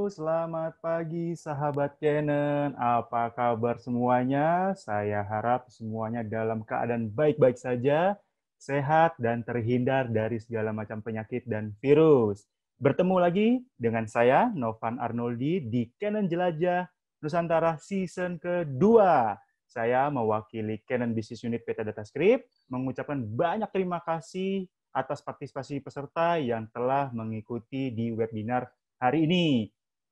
selamat pagi sahabat Canon. Apa kabar semuanya? Saya harap semuanya dalam keadaan baik-baik saja, sehat dan terhindar dari segala macam penyakit dan virus. Bertemu lagi dengan saya, Novan Arnoldi, di Canon Jelajah Nusantara Season kedua. Saya mewakili Canon Business Unit PT Data Script, mengucapkan banyak terima kasih atas partisipasi peserta yang telah mengikuti di webinar hari ini.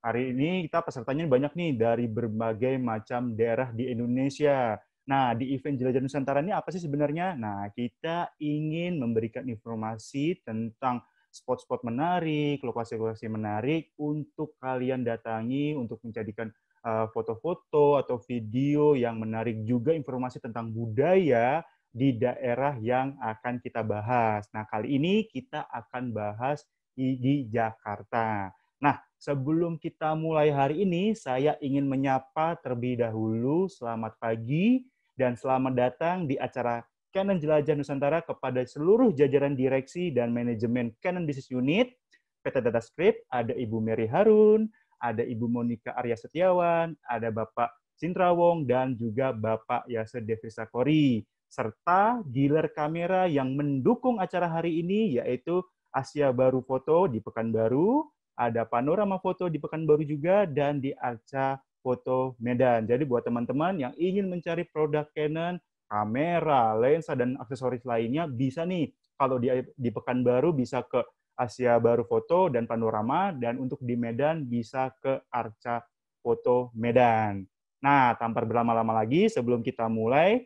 Hari ini kita pesertanya banyak nih dari berbagai macam daerah di Indonesia. Nah, di event Jelajah Nusantara ini apa sih sebenarnya? Nah, kita ingin memberikan informasi tentang spot-spot menarik, lokasi-lokasi menarik untuk kalian datangi untuk menjadikan foto-foto atau video yang menarik, juga informasi tentang budaya di daerah yang akan kita bahas. Nah, kali ini kita akan bahas di Jakarta. Nah, sebelum kita mulai hari ini, saya ingin menyapa terlebih dahulu selamat pagi dan selamat datang di acara Canon Jelajah Nusantara kepada seluruh jajaran direksi dan manajemen Canon Business Unit, PT Data Script, ada Ibu Mary Harun, ada Ibu Monika Arya Setiawan, ada Bapak Sintrawong, dan juga Bapak Yasir Devrisakori, serta dealer kamera yang mendukung acara hari ini, yaitu Asia Baru Foto di Pekanbaru, ada Panorama Foto di Pekanbaru juga, dan di Arca Foto Medan. Jadi buat teman-teman yang ingin mencari produk Canon, kamera, lensa, dan aksesoris lainnya, bisa nih. Kalau di Pekanbaru bisa ke Asia Baru Foto dan Panorama, dan untuk di Medan bisa ke Arca Foto Medan. Nah, tanpa berlama-lama lagi, sebelum kita mulai,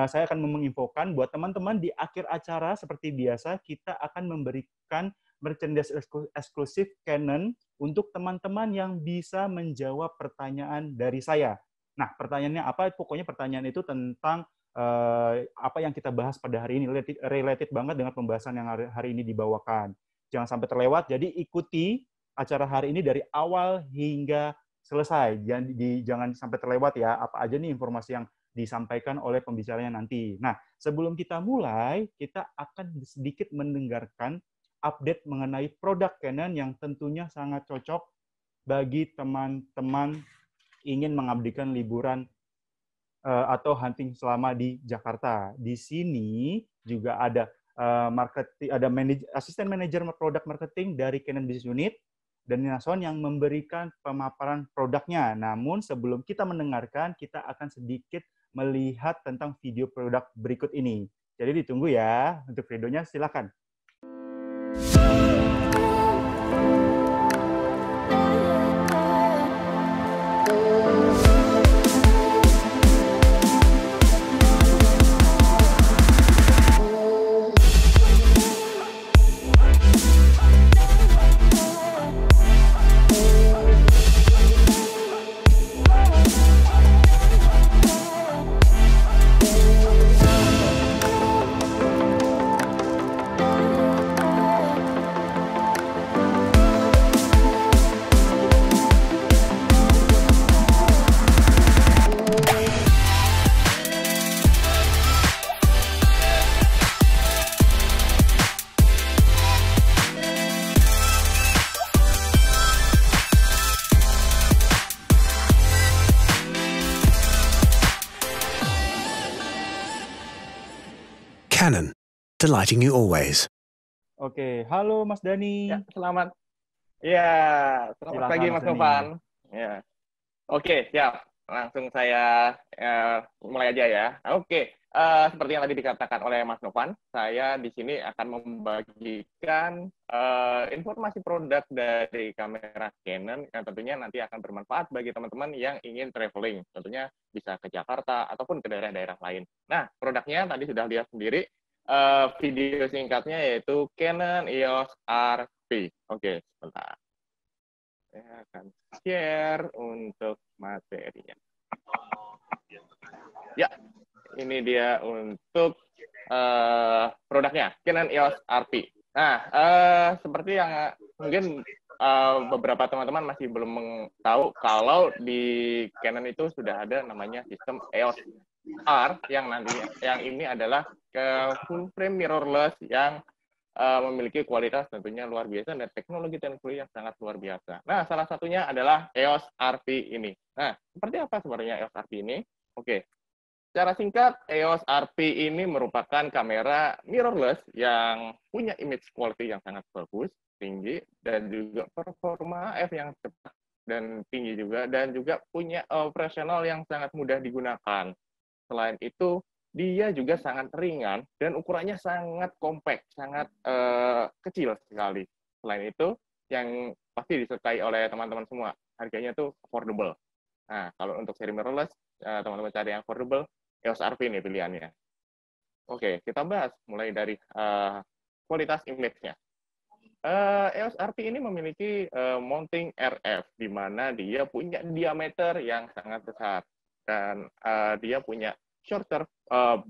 saya akan menginfokan buat teman-teman di akhir acara seperti biasa, kita akan memberikan merchandise eksklusif Canon untuk teman-teman yang bisa menjawab pertanyaan dari saya. Nah, pertanyaannya apa? Pokoknya pertanyaan itu tentang apa yang kita bahas pada hari ini, related banget dengan pembahasan yang hari ini dibawakan. Jangan sampai terlewat, jadi ikuti acara hari ini dari awal hingga selesai. Jangan sampai terlewat ya, apa aja nih informasi yang disampaikan oleh pembicaranya nanti. Nah, sebelum kita mulai, kita akan sedikit mendengarkan update mengenai produk Canon yang tentunya sangat cocok bagi teman-teman ingin mengabdikan liburan atau hunting selama di Jakarta. Di sini juga ada asisten manajer produk marketing dari Canon Business Unit dan Nason yang memberikan pemaparan produknya. Namun sebelum kita mendengarkan, kita akan sedikit melihat tentang video produk berikut ini. Jadi ditunggu ya. Untuk videonya silakan. Canon, delighting you always. Oke, halo Mas Dani. Ya, selamat pagi Mas Novan. Ya. Oke, siap. Langsung saya mulai aja ya. Oke, seperti yang tadi dikatakan oleh Mas Novan, saya di sini akan membagikan informasi produk dari kamera Canon yang tentunya nanti akan bermanfaat bagi teman-teman yang ingin traveling. Tentunya bisa ke Jakarta ataupun ke daerah-daerah lain. Nah, produknya tadi sudah lihat sendiri. Video singkatnya yaitu Canon EOS RP. Oke, sebentar. Saya akan share untuk materinya. Ya, ini dia untuk produknya, Canon EOS RP. Nah, seperti yang mungkin beberapa teman-teman masih belum tahu, kalau di Canon itu sudah ada namanya sistem EOS R yang ini adalah full frame mirrorless yang memiliki kualitas tentunya luar biasa dan teknologi yang sangat luar biasa. Nah, salah satunya adalah EOS RP ini. Nah, seperti apa sebenarnya EOS RP ini? Oke, secara singkat, EOS RP ini merupakan kamera mirrorless yang punya image quality yang sangat bagus, tinggi, dan juga performa AF yang cepat dan tinggi juga, dan juga punya operasional yang sangat mudah digunakan. Selain itu, dia juga sangat ringan dan ukurannya sangat compact, sangat kecil sekali. Selain itu, yang pasti disertai oleh teman-teman semua, harganya tuh affordable. Nah, kalau untuk seri mirrorless, teman-teman cari yang affordable, EOS RP ini pilihannya. Oke, kita bahas mulai dari kualitas image-nya. EOS RP ini memiliki mounting RF, di mana dia punya diameter yang sangat besar. Dan dia punya shorter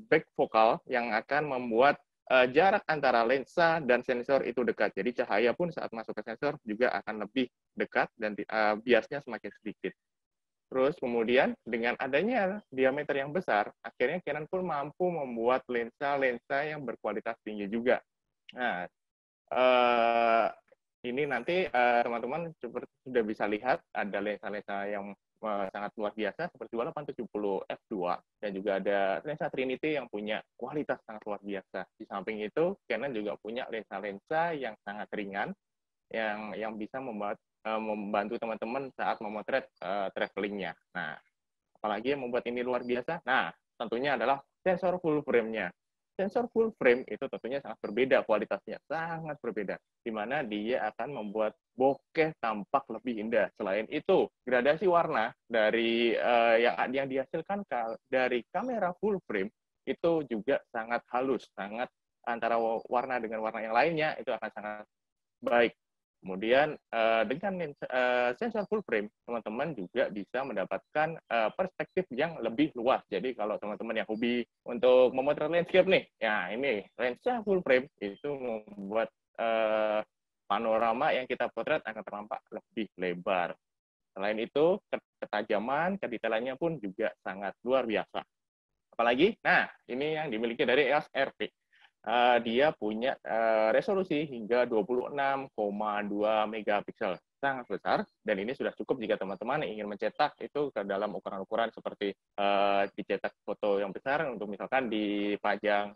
back focal yang akan membuat jarak antara lensa dan sensor itu dekat. Jadi cahaya pun saat masuk ke sensor juga akan lebih dekat dan biasnya semakin sedikit. Terus kemudian dengan adanya diameter yang besar, akhirnya Canon pun mampu membuat lensa-lensa yang berkualitas tinggi juga. Nah, ini nanti teman-teman sudah bisa lihat ada lensa-lensa yang sangat luar biasa seperti 870 f2 dan juga ada lensa Trinity yang punya kualitas sangat luar biasa. Di samping itu, Canon juga punya lensa-lensa yang sangat ringan yang bisa membantu teman-teman saat memotret travelingnya. Nah, apalagi yang membuat ini luar biasa? Nah, tentunya adalah sensor full frame-nya. Sensor full frame itu tentunya sangat berbeda kualitasnya, sangat berbeda. Di mana dia akan membuat bokeh tampak lebih indah. Selain itu, gradasi warna dari yang dihasilkan dari kamera full frame itu juga sangat halus, sangat antara warna dengan warna yang lainnya itu akan sangat baik. Kemudian dengan sensor full frame, teman-teman juga bisa mendapatkan perspektif yang lebih luas. Jadi kalau teman-teman yang hobi untuk memotret landscape nih, ya ini lensa full frame itu membuat panorama yang kita potret akan tampak lebih lebar. Selain itu, ketajaman, kedetailannya pun juga sangat luar biasa. Apalagi, nah ini yang dimiliki dari EOS RP. Dia punya resolusi hingga 26,2 megapiksel, sangat besar, dan ini sudah cukup jika teman-teman ingin mencetak itu ke dalam ukuran-ukuran seperti dicetak foto yang besar untuk misalkan dipajang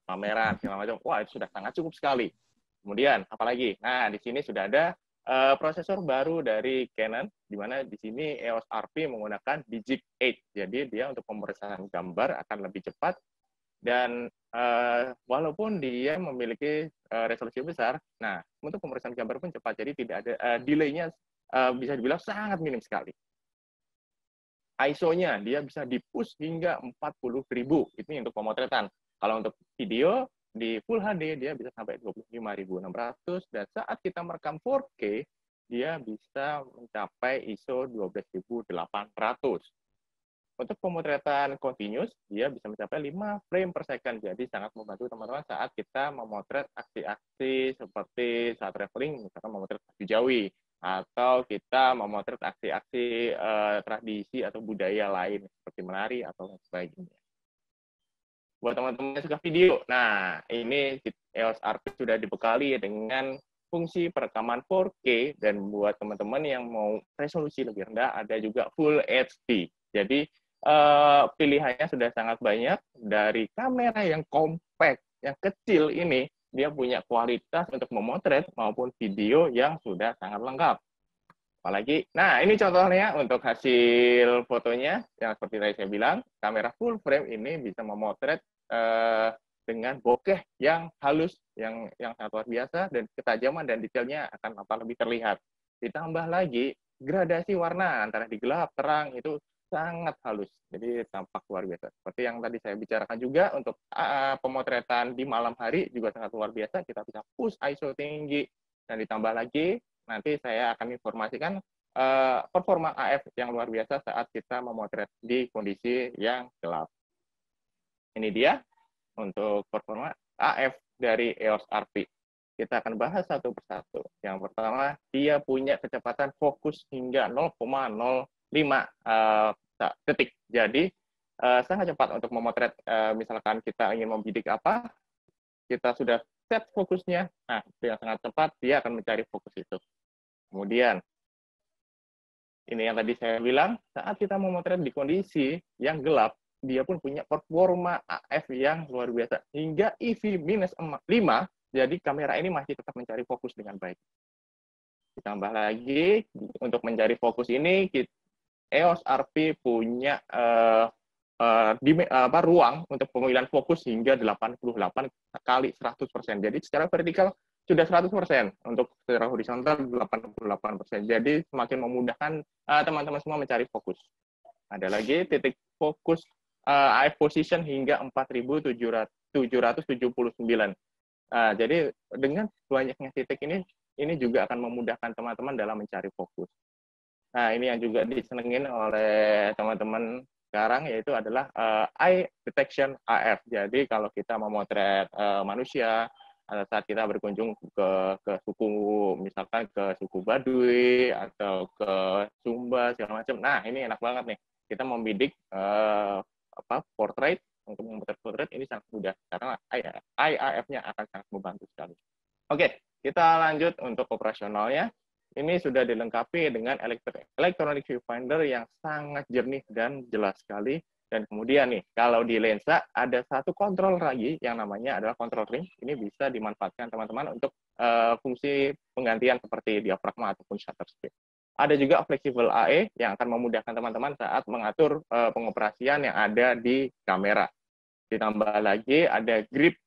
pameran segala macam. Wah, itu sudah sangat cukup sekali. Kemudian apalagi? Nah, di sini sudah ada prosesor baru dari Canon, di mana di sini EOS RP menggunakan Digic 8. Jadi dia untuk pemrosesan gambar akan lebih cepat. Dan walaupun dia memiliki resolusi besar, nah untuk pemrosesan gambar pun cepat, jadi tidak ada delay-nya bisa dibilang sangat minim sekali. ISO-nya dia bisa di-push hingga 40.000, ini untuk pemotretan. Kalau untuk video di Full HD dia bisa sampai 25.600, dan saat kita merekam 4K dia bisa mencapai ISO 12.800. Untuk pemotretan continuous, dia bisa mencapai 5 frame per second. Jadi sangat membantu teman-teman saat kita memotret aksi-aksi seperti saat traveling, misalkan memotret aksi Jawi, atau kita memotret aksi-aksi tradisi atau budaya lain, seperti menari atau sebagainya. Buat teman-teman yang suka video, nah ini EOS RP sudah dibekali dengan fungsi perekaman 4K, dan buat teman-teman yang mau resolusi lebih rendah, ada juga Full HD. Jadi pilihannya sudah sangat banyak. Dari kamera yang compact, yang kecil ini, dia punya kualitas untuk memotret maupun video yang sudah sangat lengkap. Apalagi, nah ini contohnya untuk hasil fotonya, yang seperti tadi saya bilang, kamera full frame ini bisa memotret dengan bokeh yang halus, yang sangat luar biasa, dan ketajaman dan detailnya akan lebih terlihat. Ditambah lagi, gradasi warna antara di gelap, terang, itu sangat halus, jadi tampak luar biasa. Seperti yang tadi saya bicarakan juga, untuk pemotretan di malam hari juga sangat luar biasa, kita bisa push ISO tinggi, dan ditambah lagi, nanti saya akan informasikan performa AF yang luar biasa saat kita memotret di kondisi yang gelap. Ini dia untuk performa AF dari EOS RP. Kita akan bahas satu persatu. Yang pertama, dia punya kecepatan fokus hingga 0,05 detik. Jadi sangat cepat untuk memotret. Misalkan kita ingin membidik apa, kita sudah set fokusnya. Nah, dengan sangat cepat dia akan mencari fokus itu. Kemudian, ini yang tadi saya bilang, saat kita memotret di kondisi yang gelap, dia pun punya performa AF yang luar biasa. Hingga EV minus 5, jadi kamera ini masih tetap mencari fokus dengan baik. Ditambah lagi, untuk mencari fokus ini, EOS RP punya ruang untuk pemilihan fokus hingga 88 kali 100%. Jadi secara vertikal sudah 100%, untuk secara horizontal 88%. Jadi semakin memudahkan teman-teman semua mencari fokus. Ada lagi titik fokus AF position hingga 4.779. Jadi dengan banyaknya titik ini juga akan memudahkan teman-teman dalam mencari fokus. Nah, ini yang juga disenengin oleh teman-teman sekarang, yaitu adalah eye detection AF. Jadi kalau kita memotret manusia, saat kita berkunjung ke suku, misalkan ke suku Baduy atau ke Sumba segala macam. Nah, ini enak banget nih. Kita membidik portrait, untuk memotret portrait ini sangat mudah karena eye AF-nya akan sangat membantu sekali. Oke, kita lanjut untuk operasionalnya. Ini sudah dilengkapi dengan electronic viewfinder yang sangat jernih dan jelas sekali. Dan kemudian nih, kalau di lensa ada satu kontrol lagi yang namanya adalah control ring. Ini bisa dimanfaatkan teman-teman untuk fungsi penggantian seperti diafragma ataupun shutter speed. Ada juga flexible AE yang akan memudahkan teman-teman saat mengatur pengoperasian yang ada di kamera. Ditambah lagi ada grip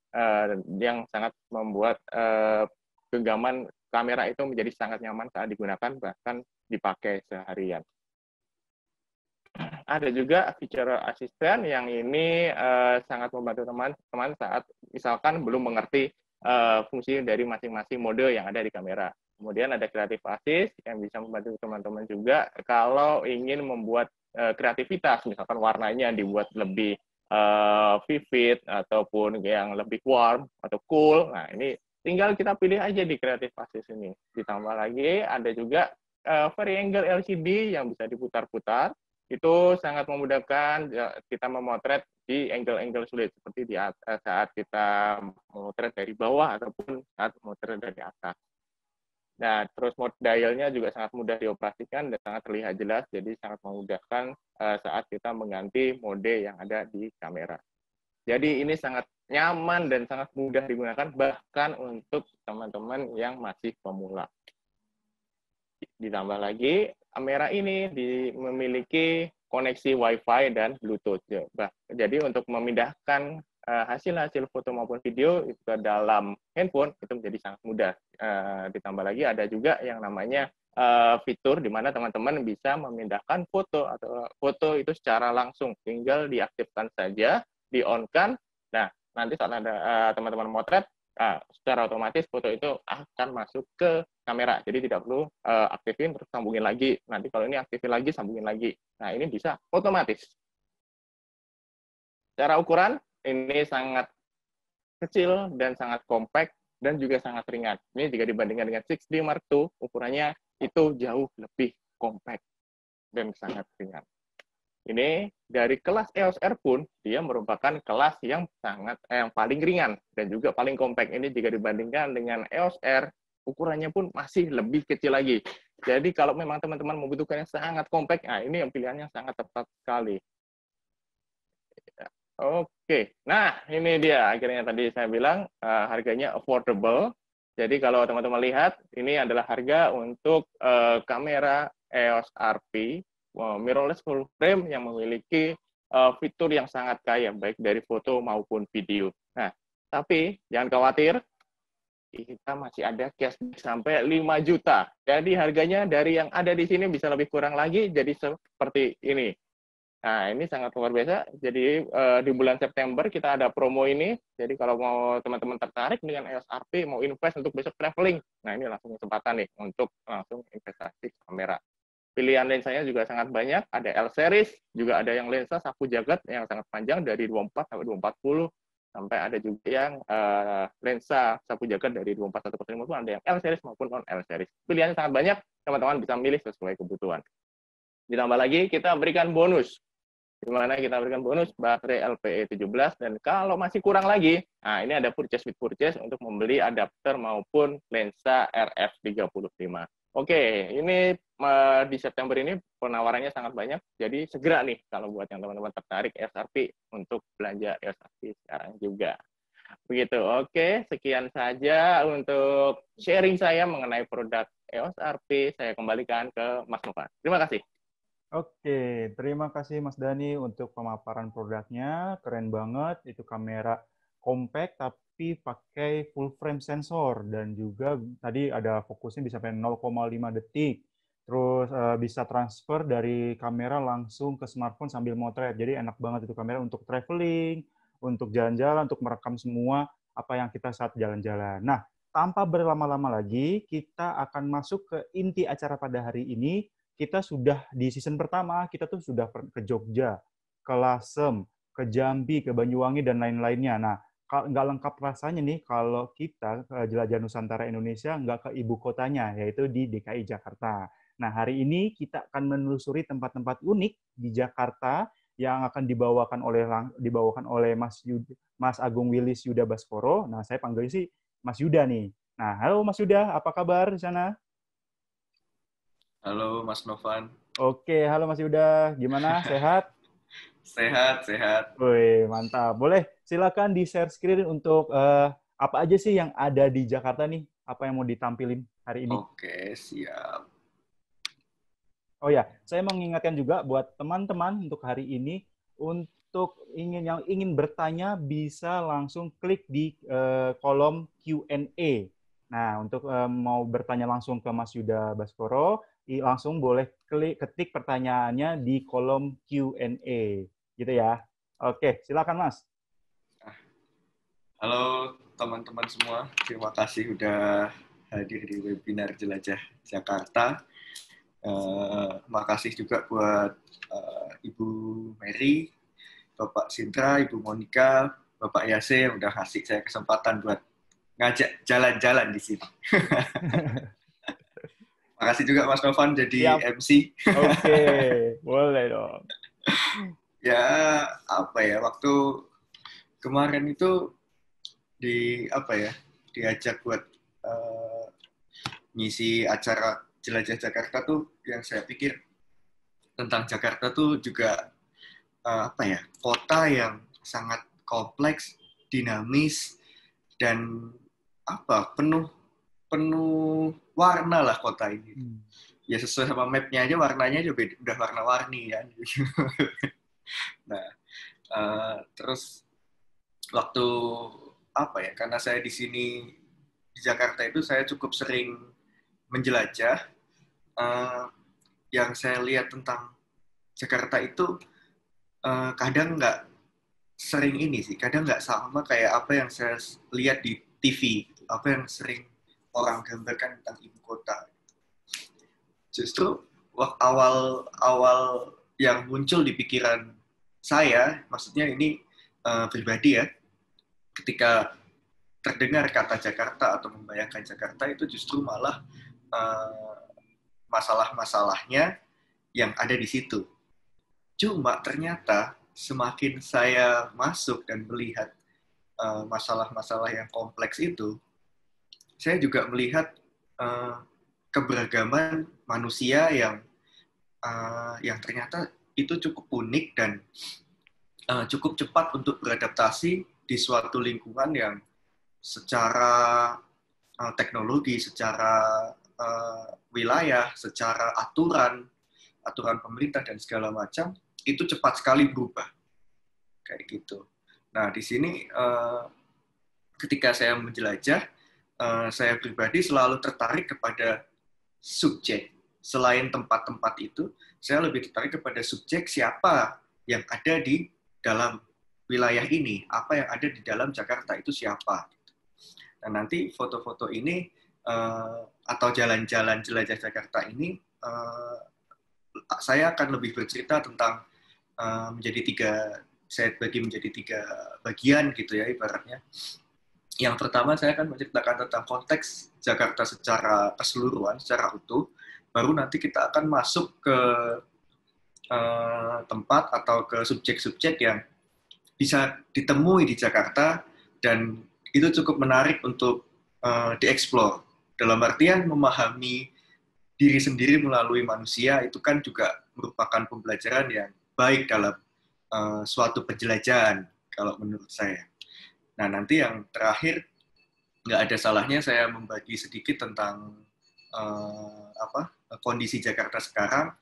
yang sangat membuat genggaman kamera itu menjadi sangat nyaman saat digunakan, bahkan dipakai seharian. Ada juga feature assistant yang ini sangat membantu teman-teman saat misalkan belum mengerti fungsi dari masing-masing mode yang ada di kamera. Kemudian ada creative assist yang bisa membantu teman-teman juga kalau ingin membuat kreativitas, misalkan warnanya dibuat lebih vivid ataupun yang lebih warm atau cool. Nah, ini tinggal kita pilih aja di Creative Assist ini. Ditambah lagi ada juga Vari-Angle LCD yang bisa diputar-putar. Itu sangat memudahkan kita memotret di angle-angle sulit, seperti di saat kita memotret dari bawah ataupun saat memotret dari atas. Nah, terus mode dial-nya juga sangat mudah dioperasikan dan sangat terlihat jelas, jadi sangat memudahkan saat kita mengganti mode yang ada di kamera. Jadi ini sangat nyaman dan sangat mudah digunakan, bahkan untuk teman-teman yang masih pemula. Ditambah lagi, kamera ini memiliki koneksi Wi-Fi dan Bluetooth. Jadi untuk memindahkan hasil-hasil foto maupun video itu ke dalam handphone, itu menjadi sangat mudah. Ditambah lagi ada juga yang namanya fitur di mana teman-teman bisa memindahkan foto atau foto itu secara langsung, tinggal diaktifkan saja, di-on-kan. Nah, nanti saat ada teman-teman motret, secara otomatis foto itu akan masuk ke kamera. Jadi tidak perlu aktifin terus sambungin lagi. Nanti kalau ini aktifin lagi, sambungin lagi. Nah, ini bisa otomatis. Secara ukuran, ini sangat kecil dan sangat compact dan juga sangat ringan. Ini jika dibandingkan dengan 6D Mark II, ukurannya itu jauh lebih compact dan sangat ringan. Ini dari kelas EOS R pun dia merupakan kelas yang paling ringan dan juga paling compact. Ini jika dibandingkan dengan EOS R, ukurannya pun masih lebih kecil lagi. Jadi kalau memang teman-teman membutuhkannya sangat compact, nah ini yang pilihannya sangat tepat sekali. Oke, nah ini dia akhirnya tadi saya bilang harganya affordable. Jadi kalau teman-teman lihat, ini adalah harga untuk kamera EOS RP mirrorless full frame yang memiliki fitur yang sangat kaya, baik dari foto maupun video. Nah, tapi jangan khawatir, kita masih ada cashback sampai 5 juta. Jadi harganya dari yang ada di sini bisa lebih kurang lagi, jadi seperti ini. Nah, ini sangat luar biasa. Jadi di bulan September kita ada promo ini. Jadi kalau mau teman-teman tertarik dengan EOS RP, mau invest untuk besok traveling, nah ini langsung kesempatan nih untuk langsung investasi kamera. Pilihan lensanya juga sangat banyak, ada L-series, juga ada yang lensa sapu jagat yang sangat panjang dari 24 sampai 240, sampai ada juga yang lensa sapu jagat dari 24 1/50, ada yang L-series maupun non-L-series. Pilihannya sangat banyak, teman-teman bisa milih sesuai kebutuhan. Ditambah lagi, kita berikan bonus. di mana kita berikan bonus baterai LPE 17, dan kalau masih kurang lagi, nah ini ada purchase with purchase untuk membeli adapter maupun lensa RF 35. Oke, ini di September ini penawarannya sangat banyak, jadi segera nih kalau buat yang teman-teman tertarik EOS RP untuk belanja EOS RP sekarang juga. Begitu, oke, sekian saja untuk sharing saya mengenai produk EOS RP. Saya kembalikan ke Mas Nova. Terima kasih. Oke, terima kasih Mas Dani untuk pemaparan produknya. Keren banget, itu kamera compact tapi pakai full frame sensor dan juga tadi ada fokusnya bisa sampai 0,5 detik. Terus bisa transfer dari kamera langsung ke smartphone sambil motret. Jadi enak banget itu kamera untuk traveling, untuk jalan-jalan, untuk merekam semua apa yang kita saat jalan-jalan. Nah, tanpa berlama-lama lagi, kita akan masuk ke inti acara pada hari ini. Kita sudah di season pertama, kita tuh sudah ke Jogja, ke Lasem, ke Jambi, ke Banyuwangi, dan lain-lainnya. Nah, nggak lengkap rasanya nih kalau kita jelajah Nusantara Indonesia nggak ke ibu kotanya, yaitu di DKI Jakarta. Nah, hari ini kita akan menelusuri tempat-tempat unik di Jakarta yang akan dibawakan oleh Mas Agung Willis Yuda Baskoro. Nah, saya panggil sih Mas Yuda nih. Nah, halo Mas Yuda, apa kabar di sana? Halo Mas Novan. Oke, halo Mas Yuda. Gimana? Sehat? Sehat, sehat. Wih, mantap. Boleh silakan di-share screen untuk apa aja sih yang ada di Jakarta nih? Apa yang mau ditampilin hari ini? Oke, siap. Oh ya, saya mengingatkan juga buat teman-teman untuk hari ini, untuk yang ingin bertanya bisa langsung klik di kolom Q&A. Nah, untuk mau bertanya langsung ke Mas Yuda Baskoro, langsung boleh ketik pertanyaannya di kolom Q&A. Gitu ya. Oke, silakan Mas. Halo teman-teman semua, terima kasih udah hadir di webinar Jelajah Jakarta. Makasih juga buat Ibu Mary, Bapak Sintra, Ibu Monica, Bapak Yase yang udah ngasih saya kesempatan buat ngajak jalan-jalan di sini. Makasih juga Mas Novan jadi MC. Oke, boleh dong. Ya, apa ya, waktu kemarin itu diajak buat ngisi acara Jelajah Jakarta tuh, yang saya pikir tentang Jakarta tuh juga kota yang sangat kompleks, dinamis, dan penuh warna lah kota ini. Ya sesuai sama mapnya aja, warnanya juga udah warna-warni ya. Nah, terus waktu karena saya di sini di Jakarta itu saya cukup sering menjelajah. Yang saya lihat tentang Jakarta itu kadang nggak sering kadang nggak sama kayak apa yang saya lihat di TV, apa yang sering orang gambarkan tentang ibu kota. Justru awal yang muncul di pikiran saya, maksudnya ini pribadi ya, ketika terdengar kata Jakarta atau membayangkan Jakarta itu justru malah masalah-masalahnya yang ada di situ. Cuma ternyata semakin saya masuk dan melihat masalah-masalah yang kompleks itu, saya juga melihat keberagaman manusia yang ternyata itu cukup unik dan cukup cepat untuk beradaptasi di suatu lingkungan yang secara teknologi, secara wilayah, secara aturan pemerintah dan segala macam itu cepat sekali berubah kayak gitu. Nah di sini ketika saya menjelajah, saya pribadi selalu tertarik kepada subjek. Selain tempat-tempat itu, saya lebih tertarik kepada subjek siapa yang ada di dalam wilayah ini, apa yang ada di dalam Jakarta itu siapa. Dan nanti foto-foto ini atau jalan-jalan jelajah Jakarta ini, saya akan lebih bercerita tentang saya bagi menjadi tiga bagian gitu ya ibaratnya. Yang pertama saya akan menceritakan tentang konteks Jakarta secara keseluruhan, secara utuh. Baru nanti kita akan masuk ke tempat atau ke subjek-subjek yang bisa ditemui di Jakarta dan itu cukup menarik untuk dieksplor. Dalam artian memahami diri sendiri melalui manusia itu kan juga merupakan pembelajaran yang baik dalam suatu penjelajahan kalau menurut saya. Nah, nanti yang terakhir nggak ada salahnya saya membagi sedikit tentang kondisi Jakarta sekarang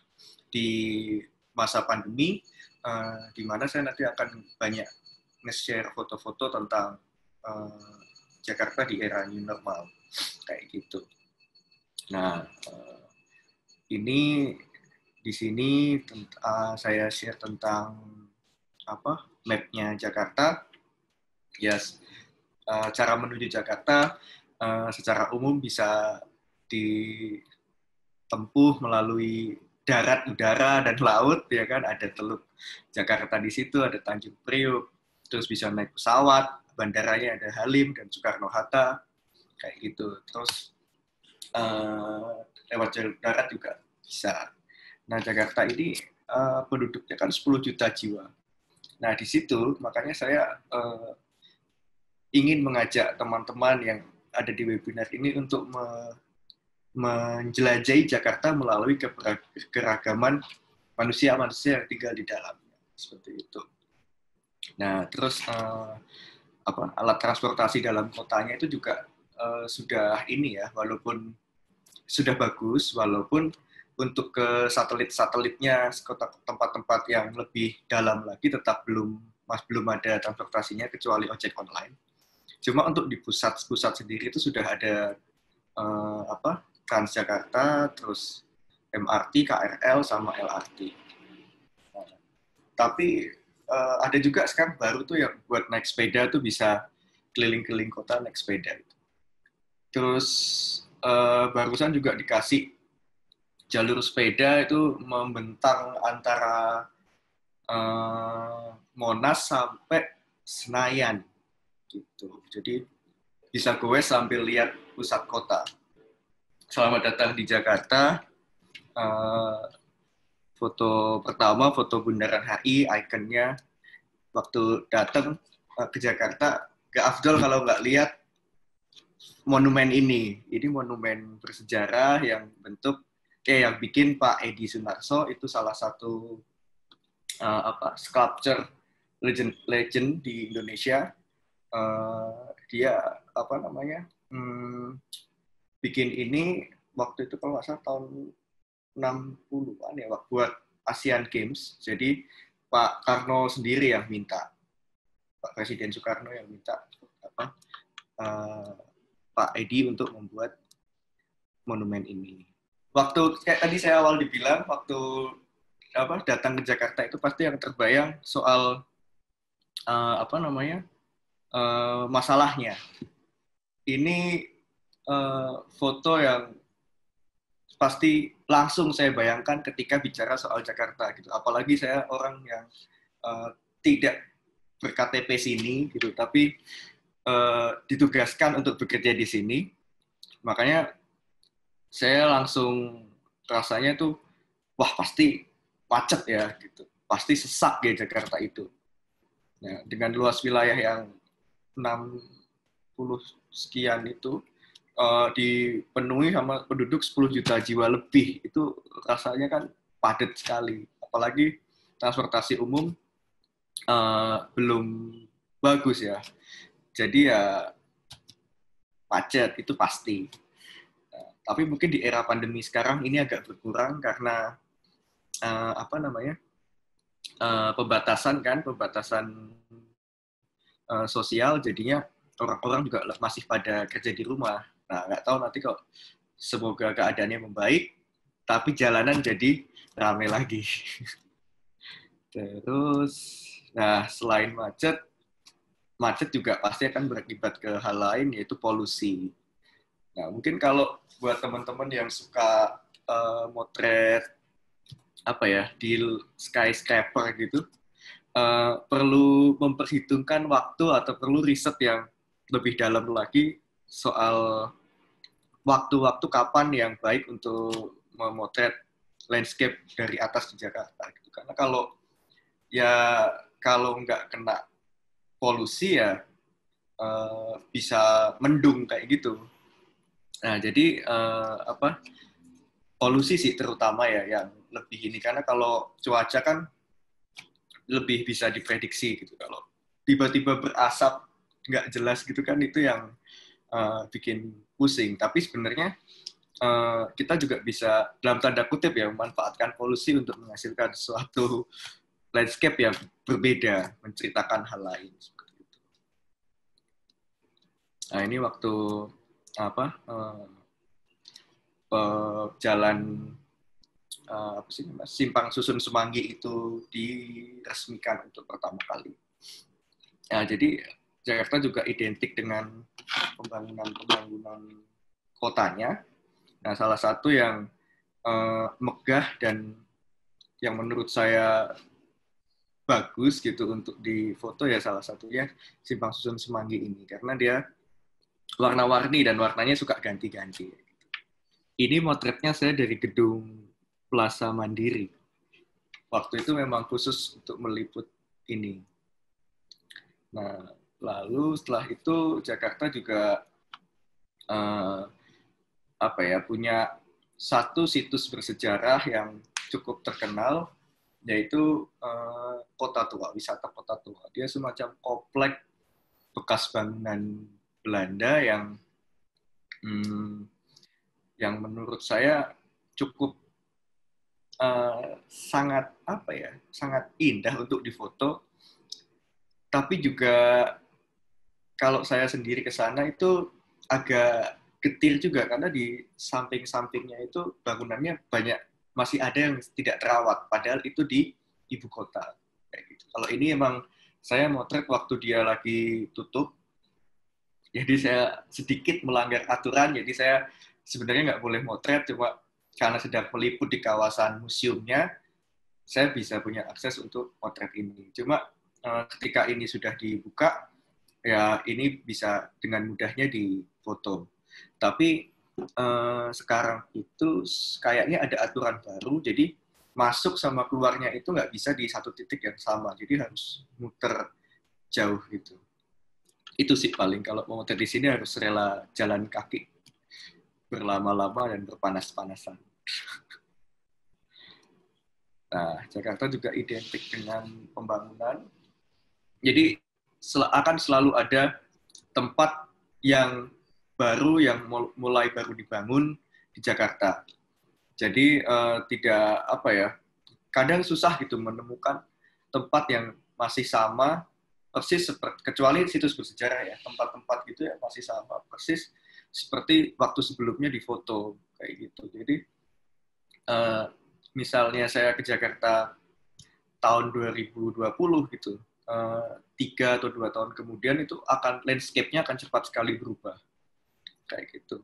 di masa pandemi, di mana saya nanti akan banyak nge-share foto-foto tentang Jakarta di era new normal, kayak gitu. Nah, ini di sini saya share tentang map-nya Jakarta. Yes. Cara menuju Jakarta secara umum bisa ditempuh melalui darat, udara, dan laut, ya kan? Ada Teluk Jakarta di situ, ada Tanjung Priok, terus bisa naik pesawat, bandaranya ada Halim dan Soekarno-Hatta, kayak gitu. Terus lewat jalur darat juga bisa. Nah, Jakarta ini penduduknya kan 10 juta jiwa. Nah, di situ makanya saya ingin mengajak teman-teman yang ada di webinar ini untuk menjelajahi Jakarta melalui keragaman manusia-manusia yang tinggal di dalamnya, seperti itu. Nah, terus alat transportasi dalam kotanya itu juga sudah ini ya, walaupun sudah bagus, walaupun untuk ke satelit-satelitnya, tempat-tempat yang lebih dalam lagi tetap belum ada transportasinya kecuali ojek online. Cuma untuk di pusat sendiri itu sudah ada Transjakarta, terus MRT, KRL, sama LRT. Nah, tapi ada juga sekarang baru tuh yang buat naik sepeda tuh bisa keliling-keliling kota naik sepeda. Terus barusan juga dikasih jalur sepeda itu membentang antara Monas sampai Senayan. Gitu. Jadi bisa goes sambil lihat pusat kota. Selamat datang di Jakarta. Foto pertama, foto Bundaran HI, ikonnya. Waktu datang ke Jakarta, gak afdol kalau nggak lihat monumen ini. Ini monumen bersejarah yang yang bikin Pak Edi Sunarso, itu salah satu sculpture legend di Indonesia. Dia bikin ini waktu itu kalau nggak salah tahun 60-an ya, buat Asian Games. Jadi Pak Karno sendiri yang minta, Pak Presiden Soekarno yang minta Pak Edi untuk membuat monumen ini. Waktu kayak tadi saya awal dibilang, waktu datang ke Jakarta itu pasti yang terbayang soal masalahnya. Ini foto yang pasti langsung saya bayangkan ketika bicara soal Jakarta gitu. Apalagi saya orang yang tidak ber-KTP sini gitu, tapi ditugaskan untuk bekerja di sini. Makanya saya langsung rasanya tuh, wah pasti macet ya gitu. Pasti sesak ya Jakarta itu. Nah, dengan luas wilayah yang 60 sekian itu dipenuhi sama penduduk 10 juta jiwa lebih, itu rasanya kan padat sekali. Apalagi transportasi umum belum bagus ya. Jadi ya macet itu pasti. Tapi mungkin di era pandemi sekarang ini agak berkurang karena pembatasan sosial, jadinya orang-orang juga masih pada kerja di rumah. Nah, nggak tahu nanti kok, semoga keadaannya membaik, tapi jalanan jadi ramai lagi. Terus, nah selain macet juga pasti akan berakibat ke hal lain, yaitu polusi. Nah, mungkin kalau buat teman-teman yang suka motret di skyscraper gitu, perlu memperhitungkan waktu atau perlu riset yang lebih dalam lagi soal waktu-waktu kapan yang baik untuk memotret landscape dari atas di Jakarta gitu. Karena kalau nggak kena polusi ya bisa mendung kayak gitu. Nah, jadi polusi sih terutama ya yang lebih ini, karena kalau cuaca kan lebih bisa diprediksi gitu. Kalau tiba-tiba berasap nggak jelas gitu kan, itu yang bikin pusing. Tapi sebenarnya kita juga bisa dalam tanda kutip ya memanfaatkan polusi untuk menghasilkan suatu landscape yang berbeda, menceritakan hal lain seperti itu. Nah, ini waktu jalan Simpang Susun Semanggi itu diresmikan untuk pertama kali. Nah, jadi Jakarta juga identik dengan pembangunan kotanya. Nah, salah satu yang megah dan yang menurut saya bagus gitu untuk difoto ya salah satunya Simpang Susun Semanggi ini, karena dia warna-warni dan warnanya suka ganti-ganti. Ini motretnya saya dari gedung Plaza Mandiri. Waktu itu memang khusus untuk meliput ini. Nah, lalu setelah itu Jakarta juga punya satu situs bersejarah yang cukup terkenal, yaitu Kota Tua, wisata Kota Tua. Dia semacam komplek bekas bangunan Belanda yang menurut saya cukup sangat indah untuk difoto. Tapi juga kalau saya sendiri ke sana itu agak getir juga, karena di samping-sampingnya itu bangunannya masih ada yang tidak terawat, padahal itu di ibu kota. Kayak gitu. Kalau ini emang saya motret waktu dia lagi tutup, jadi saya sedikit melanggar aturan, jadi saya sebenarnya nggak boleh motret, cuma karena sedang meliput di kawasan museumnya, saya bisa punya akses untuk motret ini. Cuma ketika ini sudah dibuka, ya ini bisa dengan mudahnya difoto. Tapi sekarang itu kayaknya ada aturan baru, jadi masuk sama keluarnya itu nggak bisa di satu titik yang sama, jadi harus muter jauh gitu. Itu sih paling, kalau mau motret di sini harus rela jalan kaki berlama-lama dan berpanas-panasan. Nah, Jakarta juga identik dengan pembangunan. Jadi akan selalu ada tempat yang baru, yang mulai baru dibangun di Jakarta. Jadi kadang susah gitu menemukan tempat yang masih sama persis seperti, kecuali situs bersejarah ya, tempat-tempat gitu ya masih sama persis seperti waktu sebelumnya difoto kayak gitu. Jadi misalnya saya ke Jakarta tahun 2020 gitu, 3 atau 2 tahun kemudian itu landscape-nya akan cepat sekali berubah kayak gitu.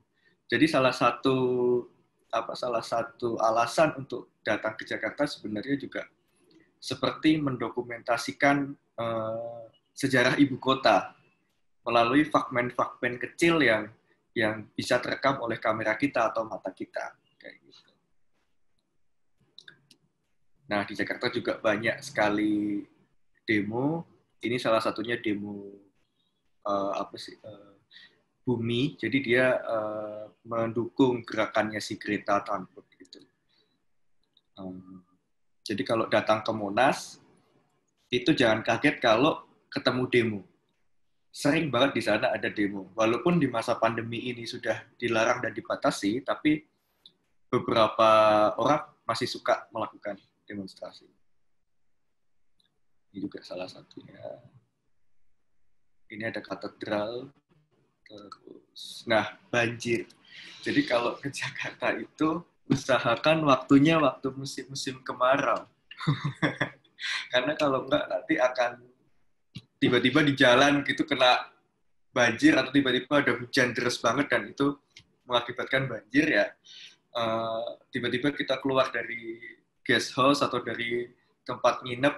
Jadi salah satu alasan untuk datang ke Jakarta sebenarnya juga seperti mendokumentasikan sejarah ibu kota melalui fragmen-fragmen kecil yang bisa terekam oleh kamera kita atau mata kita kayak gitu. Nah, di Jakarta juga banyak sekali demo. Ini salah satunya demo Bumi. Jadi dia mendukung gerakannya si Greta Thunberg gitu. Jadi kalau datang ke Monas itu jangan kaget kalau ketemu demo. Sering banget di sana ada demo. Walaupun di masa pandemi ini sudah dilarang dan dibatasi, tapi beberapa orang masih suka melakukan demonstrasi. Ini juga salah satunya. Ini ada katedral. Terus, banjir. Jadi kalau ke Jakarta itu usahakan waktunya waktu musim-musim kemarau. Karena kalau enggak nanti akan tiba-tiba di jalan gitu kena banjir, atau tiba-tiba ada hujan deras banget dan itu mengakibatkan banjir ya. Tiba-tiba kita keluar dari guest house atau dari tempat nginep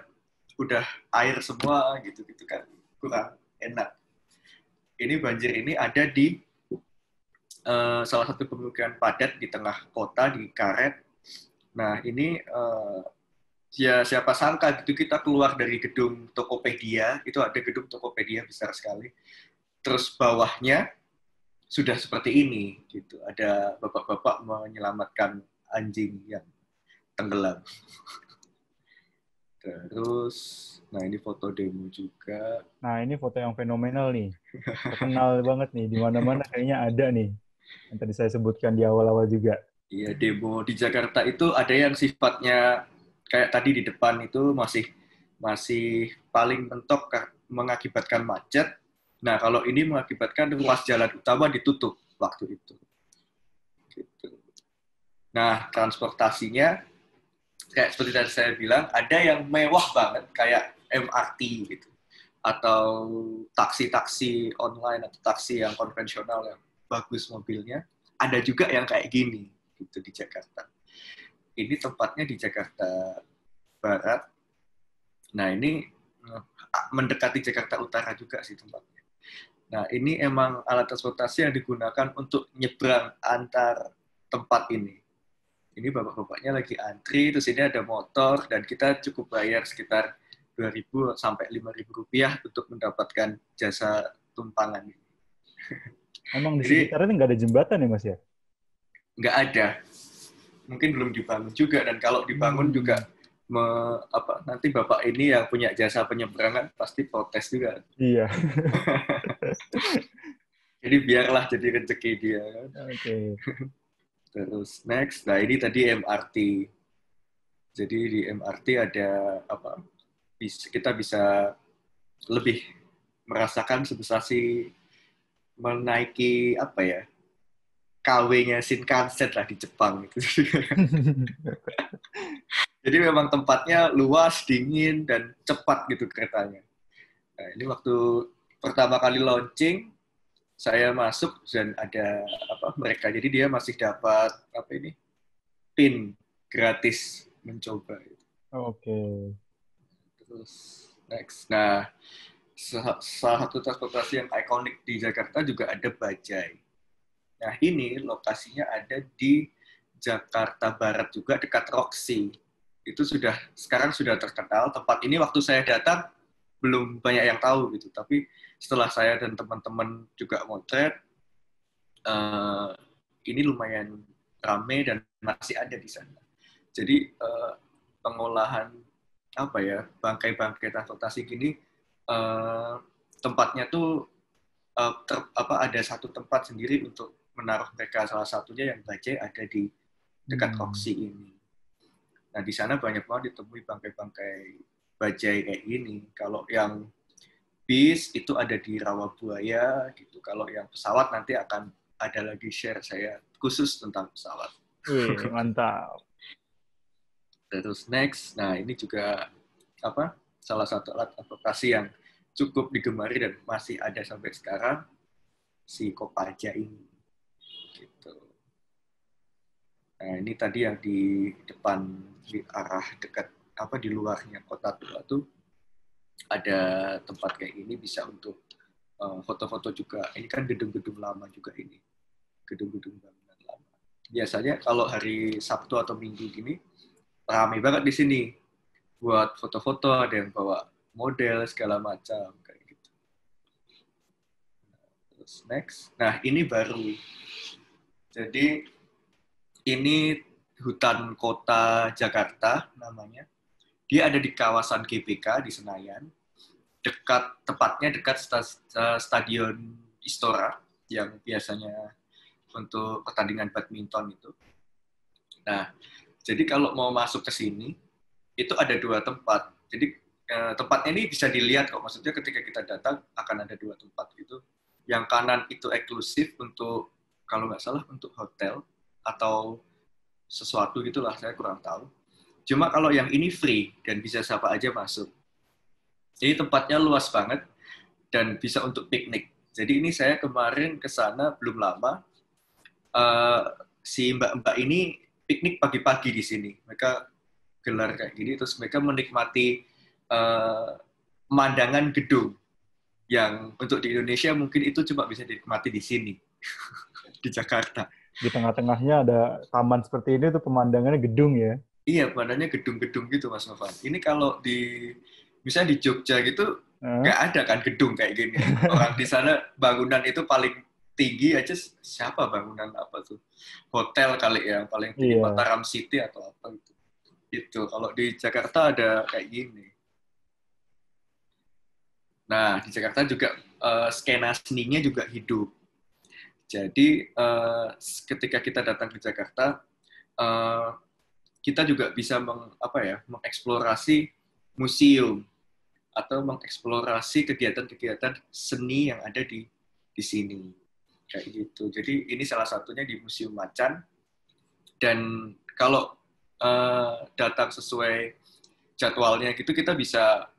udah air semua gitu kan, kurang enak. Ini banjir ini ada di salah satu pemukiman padat di tengah kota di Karet. Nah, ini ya siapa sangka gitu kita keluar dari gedung Tokopedia, itu ada gedung Tokopedia besar sekali. Terus bawahnya sudah seperti ini gitu. Ada bapak-bapak menyelamatkan anjing yang tenggelam. Terus, nah ini foto demo juga. Nah, ini foto yang fenomenal nih. Terkenal banget nih. Di mana-mana kayaknya ada nih. Yang tadi saya sebutkan di awal-awal juga. Iya, demo di Jakarta itu ada yang sifatnya kayak tadi di depan itu masih paling mentok mengakibatkan macet. Nah, kalau ini mengakibatkan ruas jalan utama ditutup waktu itu. Gitu. Nah, transportasinya kayak seperti tadi saya bilang, ada yang mewah banget kayak MRT gitu, atau taksi-taksi online atau taksi yang konvensional yang bagus mobilnya. Ada juga yang kayak gini gitu di Jakarta. Ini tempatnya di Jakarta Barat. Nah, ini mendekati Jakarta Utara juga sih tempatnya. Nah, ini emang alat transportasi yang digunakan untuk nyebrang antar tempat ini. Ini bapak-bapaknya lagi antri, terus ini ada motor, dan kita cukup bayar sekitar 2.000 sampai 5.000 rupiah untuk mendapatkan jasa tumpangan ini. Emang di Jadi, sekitarnya nggak ada jembatan ya, Mas ya? nggak ada. Mungkin belum dibangun juga, dan kalau dibangun juga nanti bapak ini yang punya jasa penyeberangan pasti protes juga. Iya. Jadi biarlah jadi rezeki dia. Oke. Terus next, nah ini tadi MRT. Jadi di MRT ada apa? Kita bisa lebih merasakan sensasi menaiki apa ya? KW-nya Shinkansen lah di Jepang gitu. Jadi memang tempatnya luas, dingin, dan cepat gitu keretanya. Nah, ini waktu pertama kali launching, saya masuk dan ada mereka. Jadi dia masih dapat pin gratis mencoba. Oke. Terus next. Nah, salah satu transportasi yang ikonik di Jakarta juga ada Bajai. Nah, ini lokasinya ada di Jakarta Barat juga dekat Roxy. Itu sekarang sudah terkenal. Tempat ini waktu saya datang belum banyak yang tahu gitu, tapi setelah saya dan teman-teman juga motret, ini lumayan ramai dan masih ada di sana. Jadi pengolahan bangkai-bangkai transportasi gini, tempatnya tuh ada satu tempat sendiri untuk menaruh mereka. Salah satunya yang Bajai ada di dekat Roxy ini. Nah, di sana banyak banget ditemui bangkai-bangkai Bajai kayak gini. Kalau yang bis itu ada di Rawabuaya gitu. Kalau yang pesawat nanti akan ada lagi share saya khusus tentang pesawat. Wih, mantap. Terus next, nah ini juga salah satu alat transportasi yang cukup digemari dan masih ada sampai sekarang, si Kopaja ini. Gitu. Nah, ini tadi yang di depan, di arah dekat di luarnya Kota Tua tuh ada tempat kayak ini bisa untuk foto-foto juga. Ini kan gedung-gedung lama juga ini. Gedung-gedung bangunan lama. Biasanya kalau hari Sabtu atau Minggu gini ramai banget di sini buat foto-foto, ada yang bawa model segala macam kayak gitu. Terus next. Nah, ini baru. Jadi ini hutan kota Jakarta namanya. Dia ada di kawasan GBK di Senayan. Tepatnya dekat Stadion Istora yang biasanya untuk pertandingan badminton itu. Nah, jadi kalau mau masuk ke sini itu ada 2 tempat. Jadi tempatnya ini bisa dilihat kok. Maksudnya ketika kita datang akan ada 2 tempat itu. Yang kanan itu eksklusif untuk, kalau nggak salah, untuk hotel atau sesuatu gitulah, saya kurang tahu. Cuma kalau yang ini free dan bisa siapa aja masuk. Jadi tempatnya luas banget dan bisa untuk piknik. Jadi ini saya kemarin ke sana belum lama. Si mbak-mbak ini piknik pagi-pagi di sini. Mereka gelar kayak gini, terus mereka menikmati pemandangan gedung yang untuk di Indonesia mungkin itu cuma bisa dinikmati di sini, di Jakarta. Di tengah-tengahnya ada taman seperti ini tuh pemandangannya gedung ya. Iya, badannya gedung-gedung gitu, Mas Novan. Ini kalau misalnya di Jogja gitu, nggak ada kan gedung kayak gini. Orang di sana bangunan itu paling tinggi aja, siapa bangunan apa tuh? Hotel kali ya, yang paling tinggi Iya. Mataram City atau apa gitu. Itu kalau di Jakarta ada kayak gini. Nah, di Jakarta juga skena seninya juga hidup. Jadi ketika kita datang ke Jakarta, eh, kita juga bisa mengeksplorasi museum atau mengeksplorasi kegiatan-kegiatan seni yang ada di sini. Kayak gitu. Jadi ini salah satunya di Museum Macan. Dan kalau datang sesuai jadwalnya gitu, kita bisa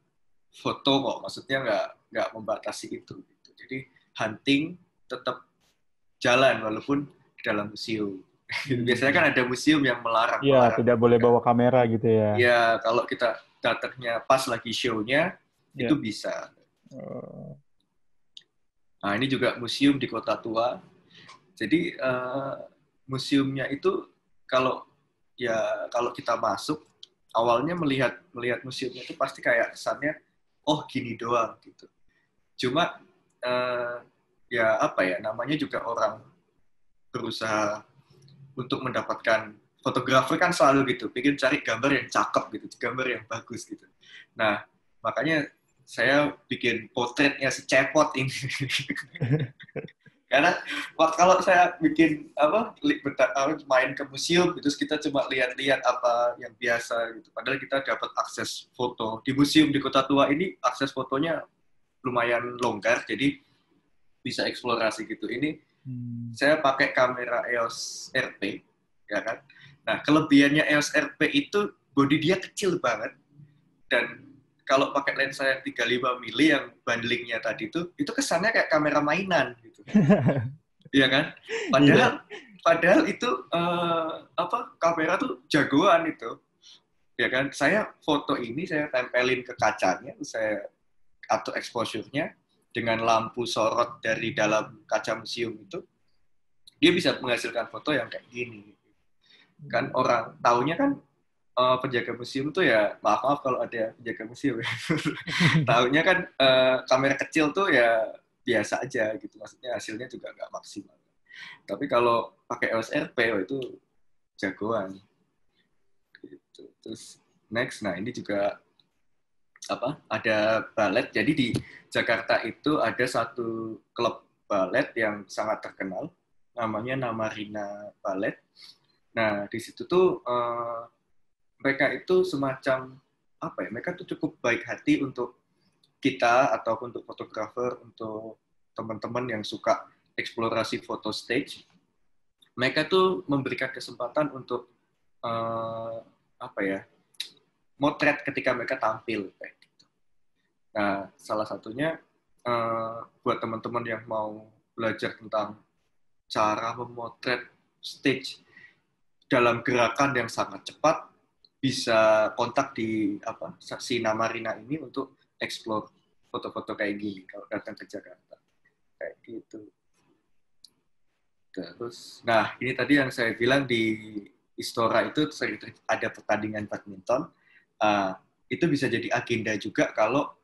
foto kok. Maksudnya nggak membatasi itu. Gitu. Jadi hunting tetap jalan walaupun di dalam museum. Biasanya kan ada museum yang melarang. Iya, tidak boleh kan. bawa kamera gitu ya. Ya, kalau kita datangnya pas lagi show-nya, Ya. itu bisa. Nah, ini juga museum di Kota Tua. Jadi, museumnya itu kalau kita masuk, awalnya melihat museumnya itu pasti kayak kesannya, oh gini doang gitu. Cuma, namanya juga orang berusaha untuk mendapatkan fotografer kan selalu gitu, pengen cari gambar yang cakep gitu, gambar yang bagus gitu. Nah, makanya saya bikin potretnya si Cepot ini. Karena kalau saya bikin main ke museum, terus kita cuma lihat-lihat apa yang biasa gitu. Padahal kita dapat akses foto di museum di Kota Tua ini, akses fotonya lumayan longgar, jadi bisa eksplorasi gitu. Ini saya pakai kamera EOS RP, ya kan. Nah, kelebihannya EOS RP itu bodi dia kecil banget, dan kalau pakai lensa yang 35 mili yang bundlingnya tadi itu kesannya kayak kamera mainan gitu. Iya kan? Padahal itu kamera tuh jagoan itu. Ya kan? Saya foto ini saya tempelin ke kacanya, saya atur exposure-nya dengan lampu sorot dari dalam kaca museum itu, dia bisa menghasilkan foto yang kayak gini. Kan orang taunya kan penjaga museum tuh ya, maaf kalau ada penjaga museum ya. Taunya kan kamera kecil tuh ya biasa aja gitu, maksudnya hasilnya juga nggak maksimal. Tapi kalau pakai EOS RP itu jagoan. Gitu. Terus next, nah ini juga ada balet. Jadi di Jakarta itu ada satu klub balet yang sangat terkenal, namanya Namarina Ballet. Nah di situ tuh mereka itu semacam mereka tuh cukup baik hati untuk kita ataupun untuk fotografer, untuk teman-teman yang suka eksplorasi foto stage. Mereka tuh memberikan kesempatan untuk motret ketika mereka tampil kayak gitu. Nah, salah satunya buat teman-teman yang mau belajar tentang cara memotret stage dalam gerakan yang sangat cepat, bisa kontak di si Namarina ini untuk explore foto-foto kayak gini kalau datang ke Jakarta. Kayak gitu. Terus, nah ini tadi yang saya bilang di Istora itu ada pertandingan badminton. Itu bisa jadi agenda juga kalau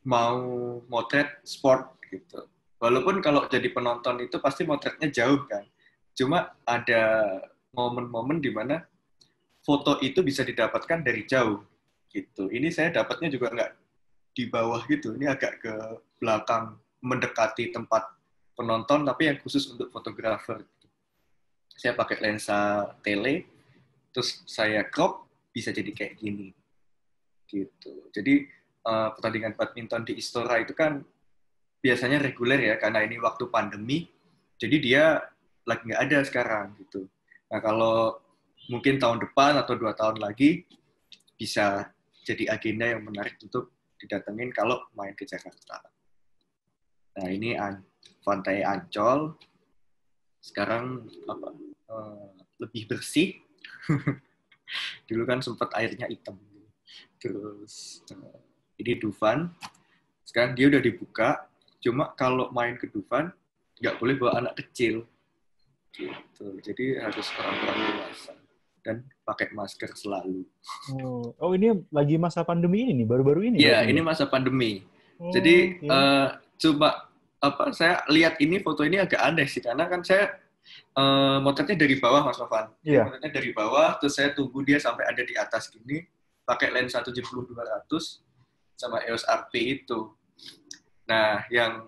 mau motret sport gitu. Walaupun kalau jadi penonton itu pasti motretnya jauh kan. Cuma ada momen-momen di mana foto itu bisa didapatkan dari jauh gitu. Ini saya dapatnya juga nggak di bawah gitu. Ini agak ke belakang mendekati tempat penonton, tapi yang khusus untuk fotografer. Saya pakai lensa tele, terus saya crop, bisa jadi kayak gini. Gitu. Jadi pertandingan badminton di Istora itu kan biasanya reguler ya, karena ini waktu pandemi, jadi dia lagi nggak ada sekarang gitu. Nah kalau mungkin tahun depan atau 2 tahun lagi bisa jadi agenda yang menarik untuk didatengin kalau main ke Jakarta. Nah ini Pantai Ancol sekarang lebih bersih. Dulu kan sempat airnya hitam. Terus ini Dufan. Sekarang dia udah dibuka. Cuma kalau main ke Dufan nggak boleh bawa anak kecil. Gitu. Jadi harus orang-orang dewasa. dan pakai masker selalu. Oh, ini lagi masa pandemi ini nih, baru-baru ini Iya, berarti ini ya? masa pandemi. Oh, Jadi oke. coba saya lihat ini foto ini agak aneh sih karena kan saya motretnya dari bawah Mas Novan. Jadi Iya. motretnya dari bawah, terus saya tunggu dia sampai ada di atas gini, pakai lensa 70-200 sama EOS RP itu. Nah, yang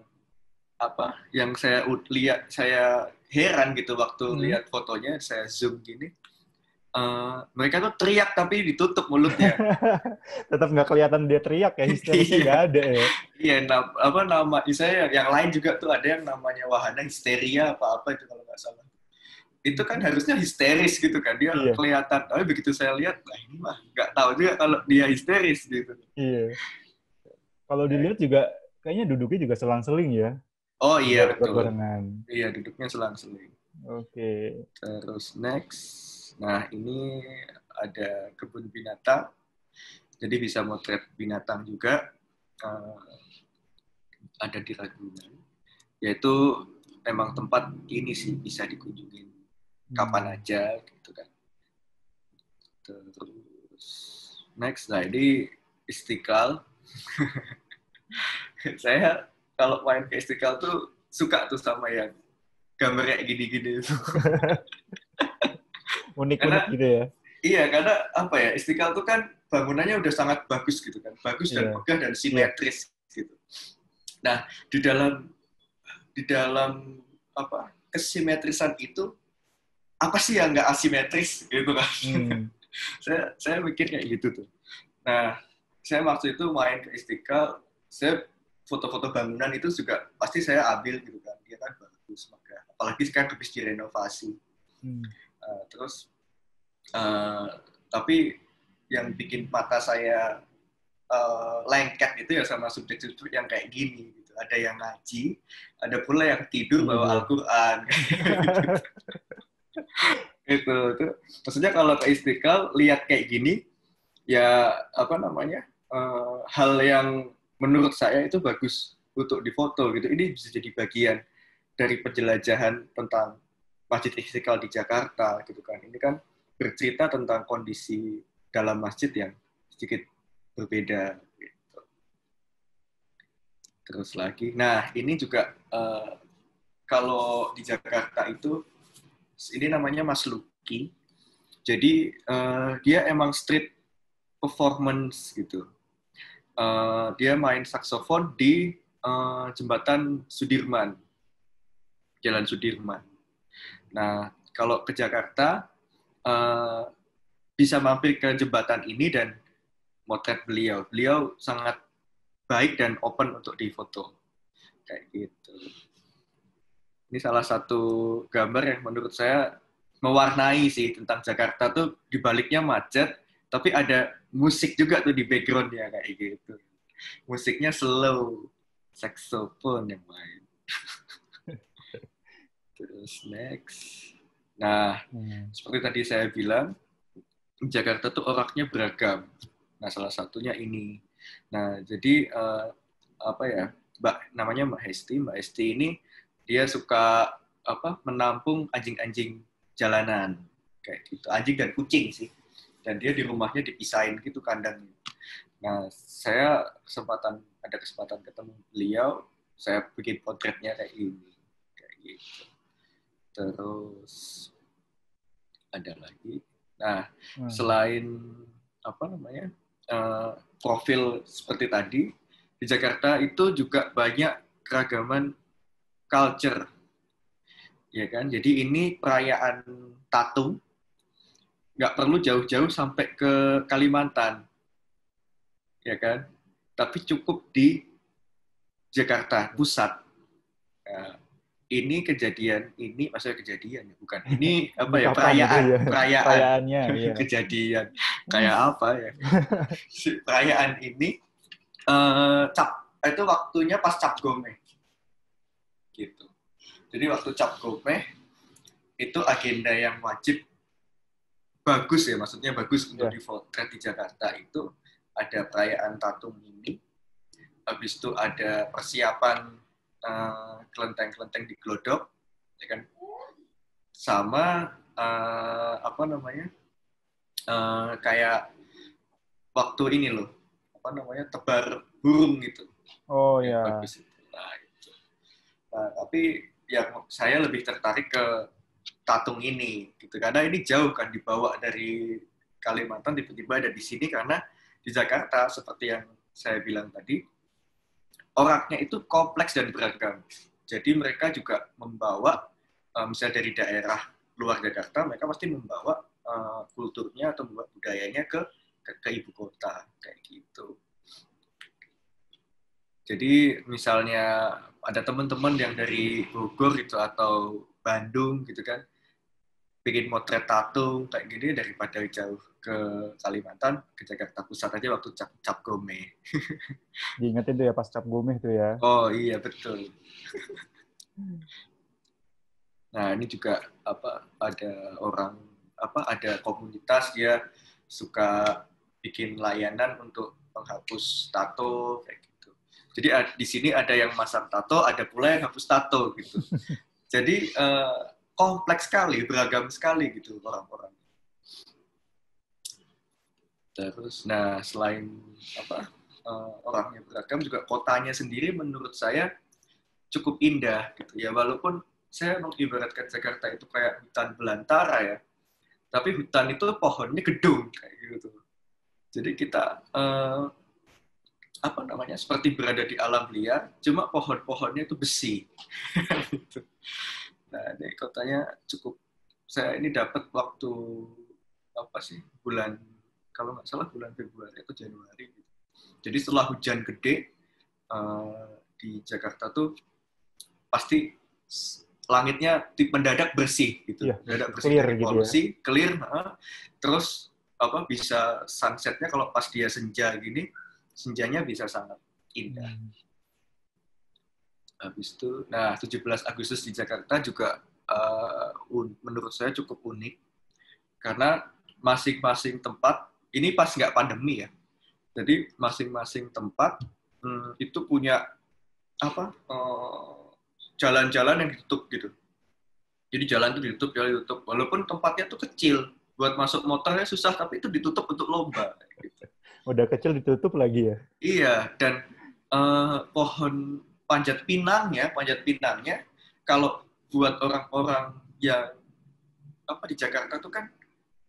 saya lihat, saya heran gitu waktu lihat fotonya, saya zoom gini, mereka tuh teriak tapi ditutup mulutnya. Tetap nggak kelihatan dia teriak ya, histerisnya Iya, nggak ada ya. iya. Nama saya yang lain juga tuh ada yang namanya wahana histeria apa itu kalau nggak salah. Itu kan harusnya histeris gitu kan, dia Iya, kelihatan. Tapi begitu saya lihat, nah ini mah nggak tahu juga kalau dia histeris gitu. iya. Kalau dilihat juga kayaknya duduknya juga selang-seling ya, Oh iya nggak betul, barengan. iya duduknya selang-seling. Oke. Terus next, nah ini ada kebun binatang, jadi bisa motret binatang juga. Ada di Ragunan, yaitu emang tempat ini sih bisa dikunjungin kapan aja gitu kan. Terus next, nah ini Istiqlal. Saya kalau main ke Istiqlal tuh suka tuh sama yang gambarnya gini-gini. Unik-unik Karena gitu ya. iya, karena apa ya, Istiqlal tuh kan bangunannya udah sangat bagus gitu kan, bagus dan Iya. megah dan simetris gitu. Nah, di dalam apa kesimetrisan itu apa sih yang nggak asimetris gitu kan? saya mikir kayak gitu tuh. Nah, saya waktu itu main ke Istiqlal, saya foto-foto bangunan itu juga pasti saya ambil gitu kan, dia kan bagus, maka apalagi sekarang habis direnovasi. Terus tapi yang bikin mata saya lengket itu ya sama subjek-subjek yang kayak gini gitu. Ada yang ngaji, ada pula yang tidur bawa Al-Quran. Itu maksudnya kalau ke Istiqlal lihat kayak gini ya apa namanya hal yang menurut saya itu bagus untuk difoto gitu. Ini bisa jadi bagian dari penjelajahan tentang Masjid Istiqlal di Jakarta gitu kan. Ini kan bercerita tentang kondisi dalam masjid yang sedikit berbeda gitu. Terus lagi, nah ini juga kalau di Jakarta itu ini namanya Mas Luki. Jadi dia emang street performance gitu. Dia main saksofon di jembatan Sudirman, Jalan Sudirman. Nah, kalau ke Jakarta bisa mampir ke jembatan ini dan motret beliau. Beliau sangat baik dan open untuk difoto. Kayak gitu. Ini salah satu gambar yang menurut saya mewarnai sih tentang Jakarta tuh dibaliknya macet, tapi ada musik juga tuh di background-nya kayak gitu. Musiknya slow, saxophone yang main. Terus next. Nah, seperti tadi saya bilang, Jakarta tuh orangnya beragam. Nah, salah satunya ini. Nah, jadi apa ya? Namanya Mbak Hesti. Mbak Hesti ini dia suka menampung anjing-anjing jalanan kayak gitu. Anjing dan kucing sih. Dan dia di rumahnya dipisahin gitu kandangnya. Nah, saya ada kesempatan ketemu beliau, saya bikin potretnya kayak ini. Kayak gitu. Terus ada lagi. Nah, selain profil seperti tadi di Jakarta itu juga banyak keragaman culture, ya kan? Jadi ini perayaan tatung, nggak perlu jauh-jauh sampai ke Kalimantan, ya kan? Tapi cukup di Jakarta Pusat. Nah, ini maksudnya kejadian ya, bukan ini apa ya perayaannya ya. Kejadian kayak apa ya perayaan ini itu waktunya pas Cap Gomeh gitu. Jadi waktu Cap Gomeh itu agenda yang wajib bagus ya, maksudnya bagus untuk dipotret di Jakarta itu ada perayaan tatung ini, habis itu ada persiapan kelenteng-kelenteng di Glodok, ya kan? Sama kayak waktu ini loh, apa namanya, tebar burung gitu. Oh Yang ya. bagus itu. Nah, itu. Nah, tapi yang saya lebih tertarik ke tatung ini gitu, karena ini jauh kan dibawa dari Kalimantan tiba-tiba ada di sini, karena di Jakarta seperti yang saya bilang tadi, orangnya itu kompleks dan beragam. Jadi mereka juga membawa, misalnya dari daerah luar Jakarta, mereka pasti membawa kulturnya atau membawa budayanya ke ibu kota kayak gitu. Jadi misalnya ada teman-teman yang dari Bogor gitu atau Bandung gitu kan, bikin motret tatung kayak gini, daripada jauh ke Kalimantan, ke Jakarta Pusat aja waktu cap gome. Diingetin tuh ya pas cap gomeh tuh ya. Oh iya betul. Nah ini juga ada komunitas dia suka bikin layanan untuk menghapus tato kayak gitu. Jadi di sini ada yang masang tato, ada pula yang hapus tato gitu. Jadi kompleks sekali, beragam sekali gitu orang-orang. Terus, nah selain orangnya beragam, juga kotanya sendiri menurut saya cukup indah gitu ya. Walaupun saya mengibaratkan Jakarta itu kayak hutan belantara ya, tapi hutan itu pohonnya gedung kayak gitu. Jadi kita seperti berada di alam liar, cuma pohon-pohonnya itu besi. Gitu. Nah, ini kotanya cukup. Saya ini dapat waktu kalau nggak salah bulan Februari atau Januari. Gitu. Jadi setelah hujan gede di Jakarta tuh pasti langitnya mendadak bersih gitu, Iya, mendadak bersih clear dari gitu polusi, clear. Terus bisa sunsetnya kalau pas dia senja gini, senjanya bisa sangat indah. Habis itu, nah 17 Agustus di Jakarta juga menurut saya cukup unik karena masing-masing tempat ini pas nggak pandemi ya, jadi masing-masing tempat itu punya jalan-jalan yang ditutup gitu. Jadi jalan itu ditutup, walaupun tempatnya tuh kecil, buat masuk motornya susah, tapi itu ditutup untuk lomba. Gitu. Udah kecil ditutup lagi ya? Iya, dan pohon panjat pinangnya, kalau buat orang-orang yang di Jakarta tuh kan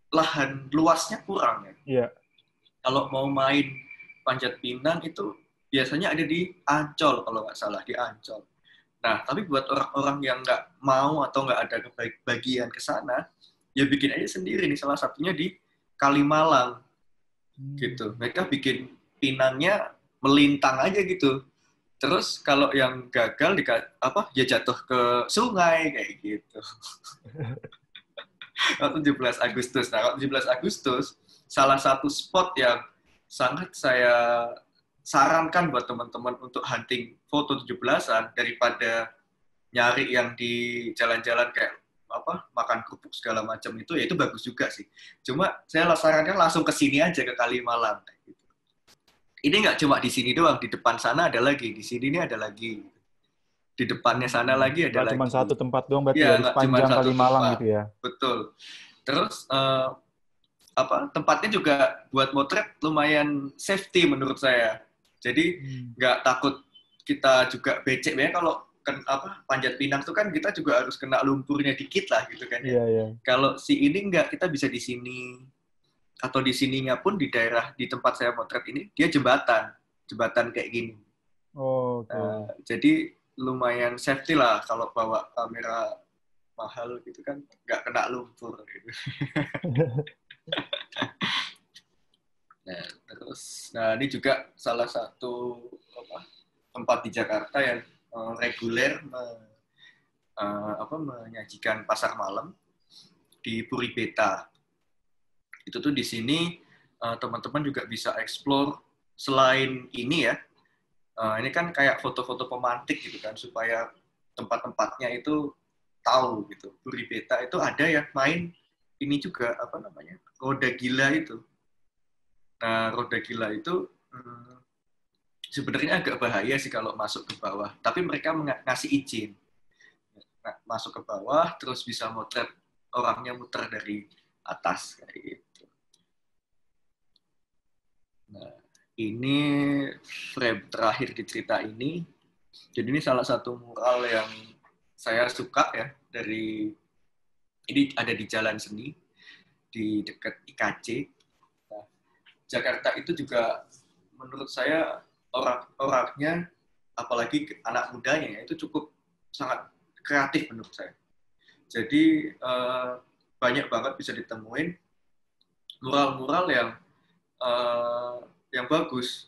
lahan luasnya kurang ya. Iya. Kalau mau main panjat pinang itu biasanya ada di Ancol, kalau nggak salah, di Ancol. Nah, tapi buat orang-orang yang nggak mau atau nggak ada kebagian ke sana, ya bikin aja sendiri nih, salah satunya di Kalimalang. Gitu. Mereka bikin pinangnya melintang aja gitu. Terus kalau yang gagal ya jatuh ke sungai kayak gitu. 17 Agustus. Nah, 17 Agustus salah satu spot yang sangat saya sarankan buat teman-teman untuk hunting foto 17-an daripada nyari yang di jalan-jalan kayak makan kerupuk segala macam itu, ya itu bagus juga sih. Cuma saya sarankan langsung ke sini aja, ke Kalimalang. Gitu. Ini nggak cuma di sini doang, di depan sana ada lagi, di sini ini ada lagi. Di depannya sana lagi ada lagi. Nggak cuma satu tempat doang berarti ya di sepanjang Kalimalang tempat. gitu ya? Betul. Terus tempatnya juga buat motret lumayan safety menurut saya. Jadi nggak takut kita juga becek. Biasanya kalau panjat pinang tuh kan kita juga harus kena lumpurnya dikit lah gitu kan ya. Iya. Kalau si ini nggak, kita bisa di sini atau di sininya pun di daerah di tempat saya motret ini dia jembatan kayak gini. Oh, okay. Jadi lumayan safety lah kalau bawa kamera mahal gitu kan, nggak kena lumpur gitu. Nah ini juga salah satu tempat di Jakarta yang reguler menyajikan pasar malam di Puri Beta. Itu tuh di sini teman-teman juga bisa explore selain ini ya. Ini kan kayak foto-foto pemantik gitu kan, supaya tempat-tempatnya itu tahu gitu. Puri Beta itu ada yang main ini juga roda gila itu. Nah roda gila itu sebenarnya agak bahaya sih kalau masuk ke bawah, tapi mereka ngasih izin. Nah, masuk ke bawah, terus bisa motret orangnya muter dari atas kayak gitu. Nah, ini frame terakhir di cerita ini. Jadi ini salah satu mural yang saya suka ya, ini ada di Jalan Seni di dekat IKC. Nah, Jakarta itu juga menurut saya orang-orangnya, apalagi anak mudanya itu cukup sangat kreatif menurut saya. Jadi banyak banget bisa ditemuin mural-mural yang bagus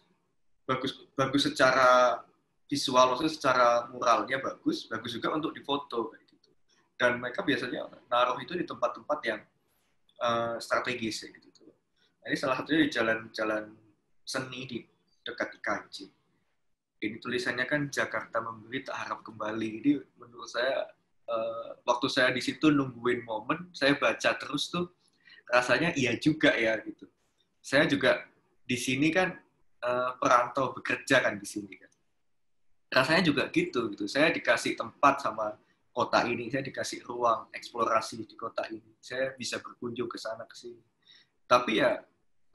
secara visual, maksudnya secara muralnya bagus juga untuk difoto kayak gitu. Dan mereka biasanya naruh itu di tempat-tempat yang strategis kayak gitu. Nah, ini salah satunya di jalan-jalan seni di dekat IKJ. Ini tulisannya kan Jakarta Memberi Tak Harap Kembali. Ini menurut saya waktu saya di situ nungguin momen, saya baca terus tuh rasanya iya juga ya gitu. Saya juga di sini kan perantau bekerja kan di sini kan. Rasanya juga gitu. Saya dikasih tempat sama kota ini, saya dikasih ruang eksplorasi di kota ini. Saya bisa berkunjung ke sana ke sini. Tapi ya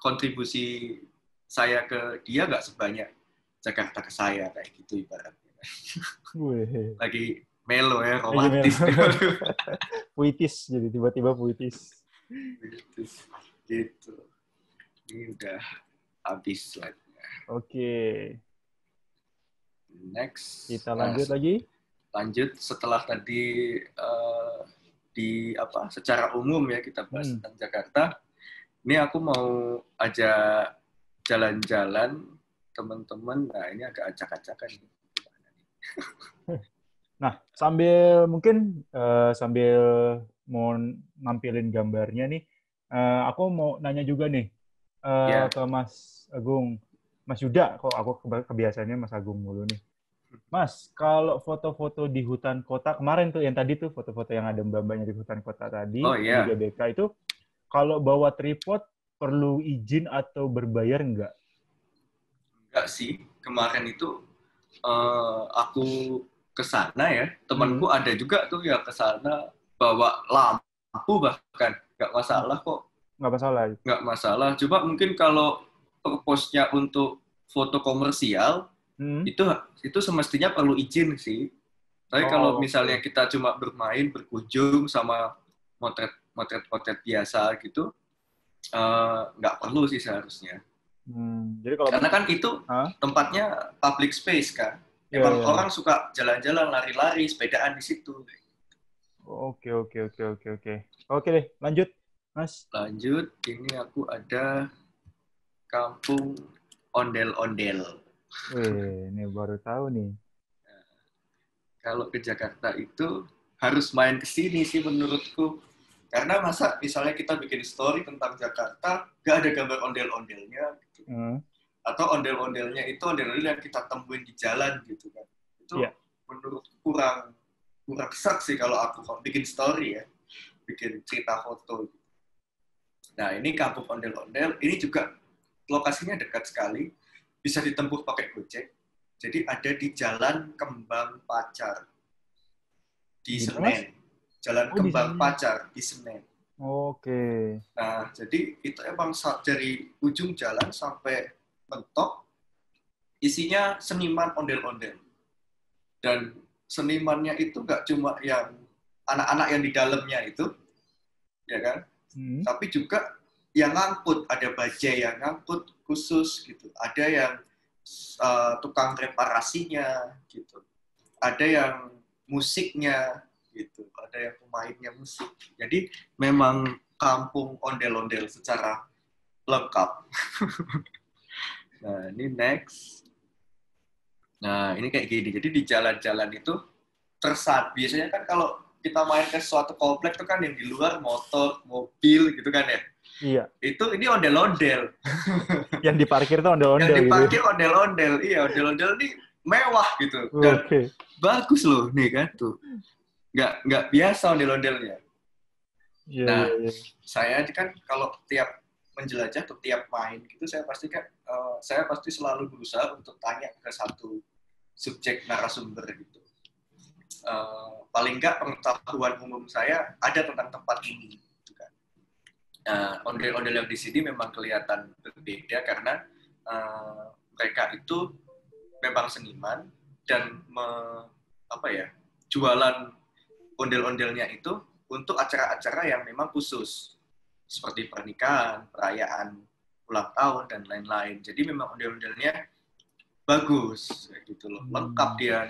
kontribusi saya ke dia nggak sebanyak Jakarta ke saya kayak gitu ibaratnya. Lagi melo ya, romantis. Puitis, jadi tiba-tiba puitis. Gitu. Ini udah habis slide-nya. Oke. Next. Kita lanjut lagi. Lanjut setelah tadi secara umum ya kita bahas tentang Jakarta. Ini aku mau ajak jalan-jalan teman-teman. Nah, ini agak acak-acakan. Nah, sambil mau nampilin gambarnya nih, aku mau nanya juga nih ke Mas Agung. Mas Yuda, kok aku kebiasaannya Mas Agung mulu nih. Mas, kalau foto-foto di hutan kota, kemarin tuh yang tadi tuh foto-foto yang ada mbak-mbaknya di hutan kota tadi, di GBK itu, kalau bawa tripod perlu izin atau berbayar nggak? Enggak sih, kemarin itu aku ke sana ya, temanku ada juga tuh ya ke sana bawa lampu bahkan, nggak masalah kok. Nggak masalah? Nggak masalah, cuma mungkin kalau purpose-nya untuk foto komersial, itu semestinya perlu izin sih. Tapi kalau misalnya kita cuma bermain, berkunjung sama motret biasa gitu, nggak perlu sih seharusnya. Jadi kalau karena kan itu tempatnya public space kan. Emang orang suka jalan-jalan, lari-lari, sepedaan di situ. Oke. Oke deh, lanjut, Mas. Lanjut, ini aku ada Kampung Ondel-Ondel. Ini baru tahu nih. Nah, kalau ke Jakarta itu harus main ke sini sih menurutku. Karena masa misalnya kita bikin story tentang Jakarta, nggak ada gambar ondel-ondelnya. Gitu. Atau ondel-ondelnya itu ondel-ondel yang kita temuin di jalan gitu kan. Itu menurutku kurang serak sih kalau aku bikin story ya. Bikin cerita foto. Nah, ini Kampung Ondel-Ondel. Ini juga lokasinya dekat sekali. Bisa ditempuh pakai Gojek. Jadi ada di Jalan Kembang Pacar. Di Senen. Jalan Kembang Pacar di Senen. Oke. Nah, jadi itu emang dari ujung jalan sampai mentok, isinya seniman ondel-ondel. Dan senimannya itu nggak cuma yang anak-anak yang di dalamnya itu, ya kan? Tapi juga yang ngangkut, ada bajai yang ngangkut khusus gitu. Ada yang tukang reparasinya gitu. Ada yang musiknya gitu. Ada yang pemainnya musik. Jadi memang kampung ondel-ondel secara lengkap. Nah, ini next. Nah, ini kayak gini. Jadi di jalan-jalan itu biasanya kan kalau kita main ke suatu komplek itu kan yang di luar motor, mobil gitu kan ya. Iya. Ini ondel-ondel. Yang diparkir tuh ondel-ondel. Yang diparkir gitu. Ondel-ondel. Iya, ondel-ondel ini mewah gitu. Dan bagus loh nih kan tuh. Nggak biasa ondel-ondelnya. Yeah, nah, saya kan kalau tiap menjelajah atau tiap main gitu saya pasti selalu berusaha untuk tanya ke satu subjek narasumber gitu. Paling nggak pengetahuan umum saya ada tentang tempat ini gitu kan. Ondel-ondel yang di sini memang kelihatan berbeda karena mereka itu memang seniman dan jualan ondel-ondelnya itu untuk acara-acara yang memang khusus seperti pernikahan, perayaan ulang tahun dan lain-lain. Jadi memang ondel-ondelnya bagus kayak gitu loh. Lengkap dia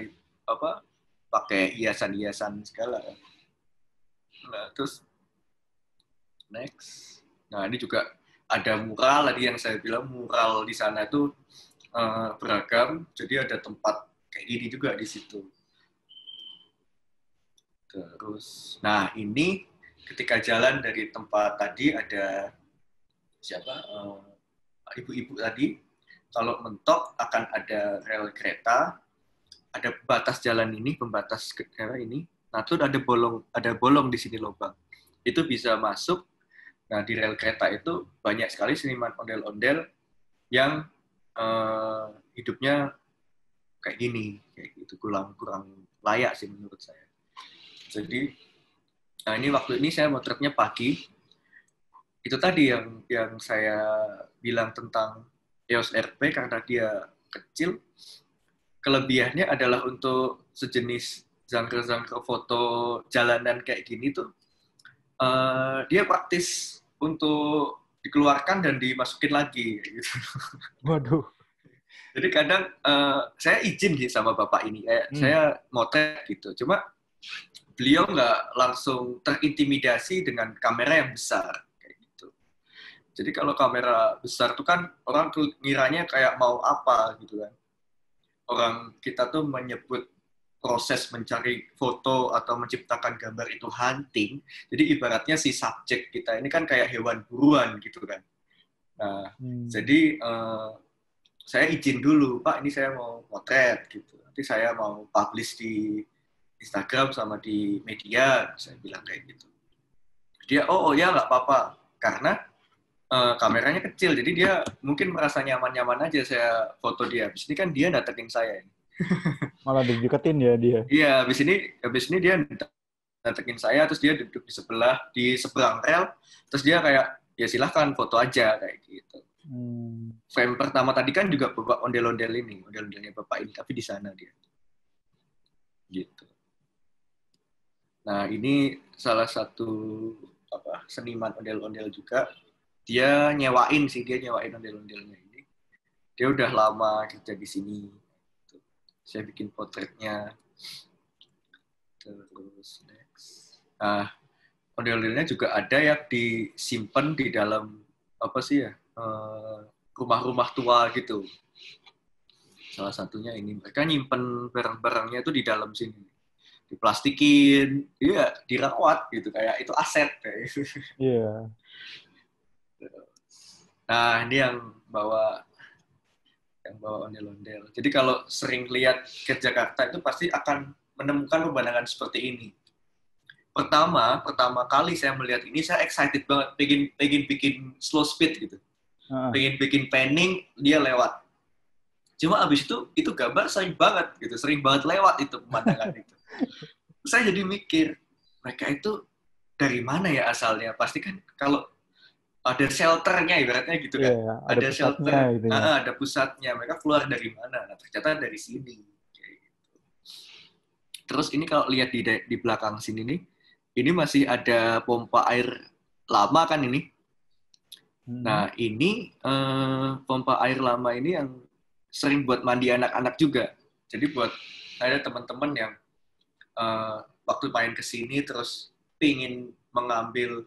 pakai hiasan-hiasan segala. Nah, terus next. Nah, ini juga ada mural tadi yang saya bilang, mural di sana itu beragam. Jadi ada tempat kayak gini juga di situ. Terus, nah ini ketika jalan dari tempat tadi ada ibu-ibu tadi. Kalau mentok akan ada rel kereta, ada batas jalan ini, pembatas kereta ini. Nah, itu ada bolong di sini lubang. Itu bisa masuk. Nah, di rel kereta itu banyak sekali seniman ondel-ondel yang hidupnya kayak gini, kayak gitu, kurang layak sih menurut saya. Jadi, nah ini waktu ini saya motretnya pagi. Itu tadi yang saya bilang tentang EOS RP karena dia kecil. Kelebihannya adalah untuk sejenis genre-genre foto jalanan kayak gini tuh, dia praktis untuk dikeluarkan dan dimasukin lagi. Gitu. Waduh. Jadi kadang saya izin sih sama bapak ini, saya motret gitu. Cuma beliau nggak langsung terintimidasi dengan kamera yang besar. Kayak gitu. Jadi kalau kamera besar tuh kan orang tuh ngiranya kayak mau apa gitu kan. Orang kita tuh menyebut proses mencari foto atau menciptakan gambar itu hunting. Jadi ibaratnya si subjek kita ini kan kayak hewan buruan gitu kan. Nah, jadi saya izin dulu, Pak, ini saya mau motret gitu. Nanti saya mau publish di Instagram sama di media, saya bilang kayak gitu. Dia, oh ya nggak apa-apa, karena kameranya kecil, jadi dia mungkin merasa nyaman-nyaman aja saya foto dia. Habis ini kan dia datengin saya. Malah dideketin ya dia. Iya, habis ini dia datengin saya, terus dia duduk di seberang rel, terus dia kayak, ya silahkan foto aja, kayak gitu. Frame pertama tadi kan juga bapak ondel-ondelnya bapak ini, tapi di sana dia. Gitu. Nah, ini salah satu seniman ondel-ondel juga. Dia nyewain ondel-ondelnya ini. Dia udah lama kerja di sini. Saya bikin potretnya. Terus next. Nah, ondel-ondelnya juga ada yang disimpan di dalam rumah-rumah tua gitu. Salah satunya ini, mereka nyimpen barang-barangnya itu di dalam sini. Diplastikin, iya, dirawat gitu, kayak itu aset kayak gitu. Iya. Nah, ini yang bawa ondel-ondel. Jadi kalau sering lihat ke Jakarta itu pasti akan menemukan pemandangan seperti ini. Pertama kali saya melihat ini, saya excited banget, pengen bikin slow speed gitu. Pengen bikin panning, dia lewat. Cuma abis itu gambar sering banget lewat itu pemandangan itu. Saya jadi mikir, mereka itu dari mana ya asalnya? Pasti kan kalau ada shelternya ibaratnya gitu kan. Yeah, ada shelter, gitu ya. ada pusatnya. Mereka keluar dari mana? Nah, ternyata dari sini. Terus ini kalau lihat di belakang sini nih, ini masih ada pompa air lama kan ini. Nah, ini pompa air lama ini yang sering buat mandi anak-anak juga. Jadi buat ada teman-teman yang waktu main ke sini terus pingin mengambil,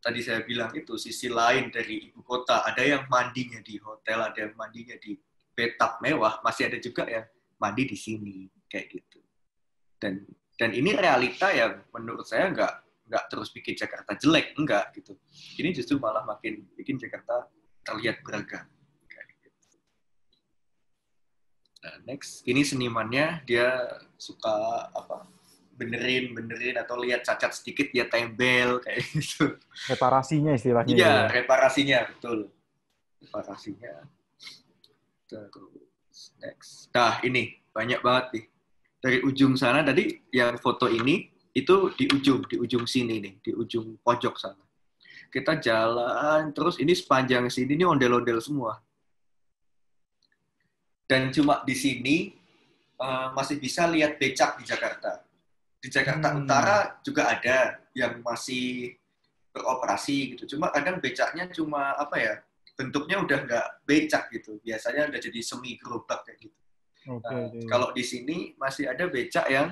tadi saya bilang itu, sisi lain dari ibu kota. Ada yang mandinya di hotel, ada yang mandinya di bathtub mewah, masih ada juga yang mandi di sini, kayak gitu. Dan ini realita yang menurut saya nggak terus bikin Jakarta jelek, enggak gitu. Ini justru malah makin bikin Jakarta terlihat beragam. Nah, next, ini senimannya, dia suka benerin atau lihat cacat sedikit dia tempel kayak gitu. Reparasinya istilahnya. Iya, reparasinya, betul. Reparasinya. Terus next. Nah, ini banyak banget nih. Dari ujung sana tadi yang foto ini itu di ujung sini nih, di ujung pojok sana. Kita jalan terus, ini sepanjang sini ini ondel-ondel semua. Dan cuma di sini masih bisa lihat becak di Jakarta. Di Jakarta Utara juga ada yang masih beroperasi gitu. Cuma kadang becaknya cuma apa ya? Bentuknya udah nggak becak gitu. Biasanya udah jadi semi gerobak kayak gitu. Kalau di sini masih ada becak yang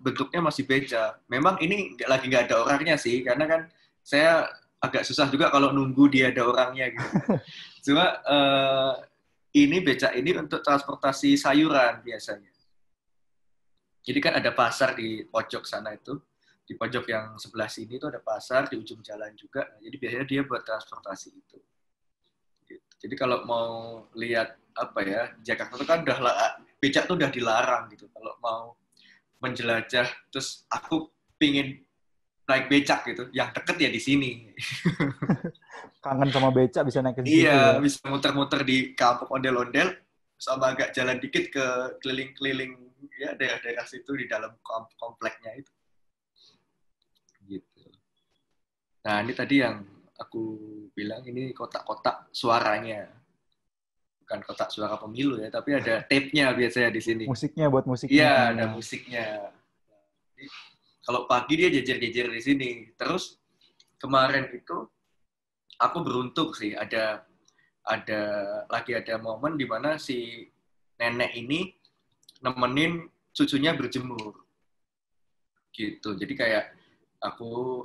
bentuknya masih becak. Memang ini lagi nggak ada orangnya sih, karena kan saya agak susah juga kalau nunggu dia ada orangnya gitu. Cuma ini becak ini untuk transportasi sayuran biasanya. Jadi kan ada pasar di pojok sana itu, di pojok yang sebelah sini itu ada pasar, di ujung jalan juga. Jadi biasanya dia buat transportasi itu. Jadi kalau mau lihat apa ya, Jakarta itu kan becak tuh udah dilarang gitu. Kalau mau menjelajah, terus aku pingin naik becak gitu, yang deket ya di sini. Kangen sama becak bisa naik ke situ. Iya, ya. Bisa muter-muter di kampung ondel-ondel, sama agak jalan dikit ke keliling-keliling ya daerah-daerah situ di dalam kompleknya itu. Gitu. Nah, ini tadi yang aku bilang ini kotak-kotak suaranya. Bukan kotak suara pemilu ya, tapi ada tape-nya biasanya di sini. Musiknya buat musiknya. Iya, ada musiknya. Jadi, kalau pagi dia jejer-jejer di sini. Terus kemarin itu aku beruntung sih ada momen di mana si nenek ini nemenin cucunya berjemur. Gitu. Jadi kayak aku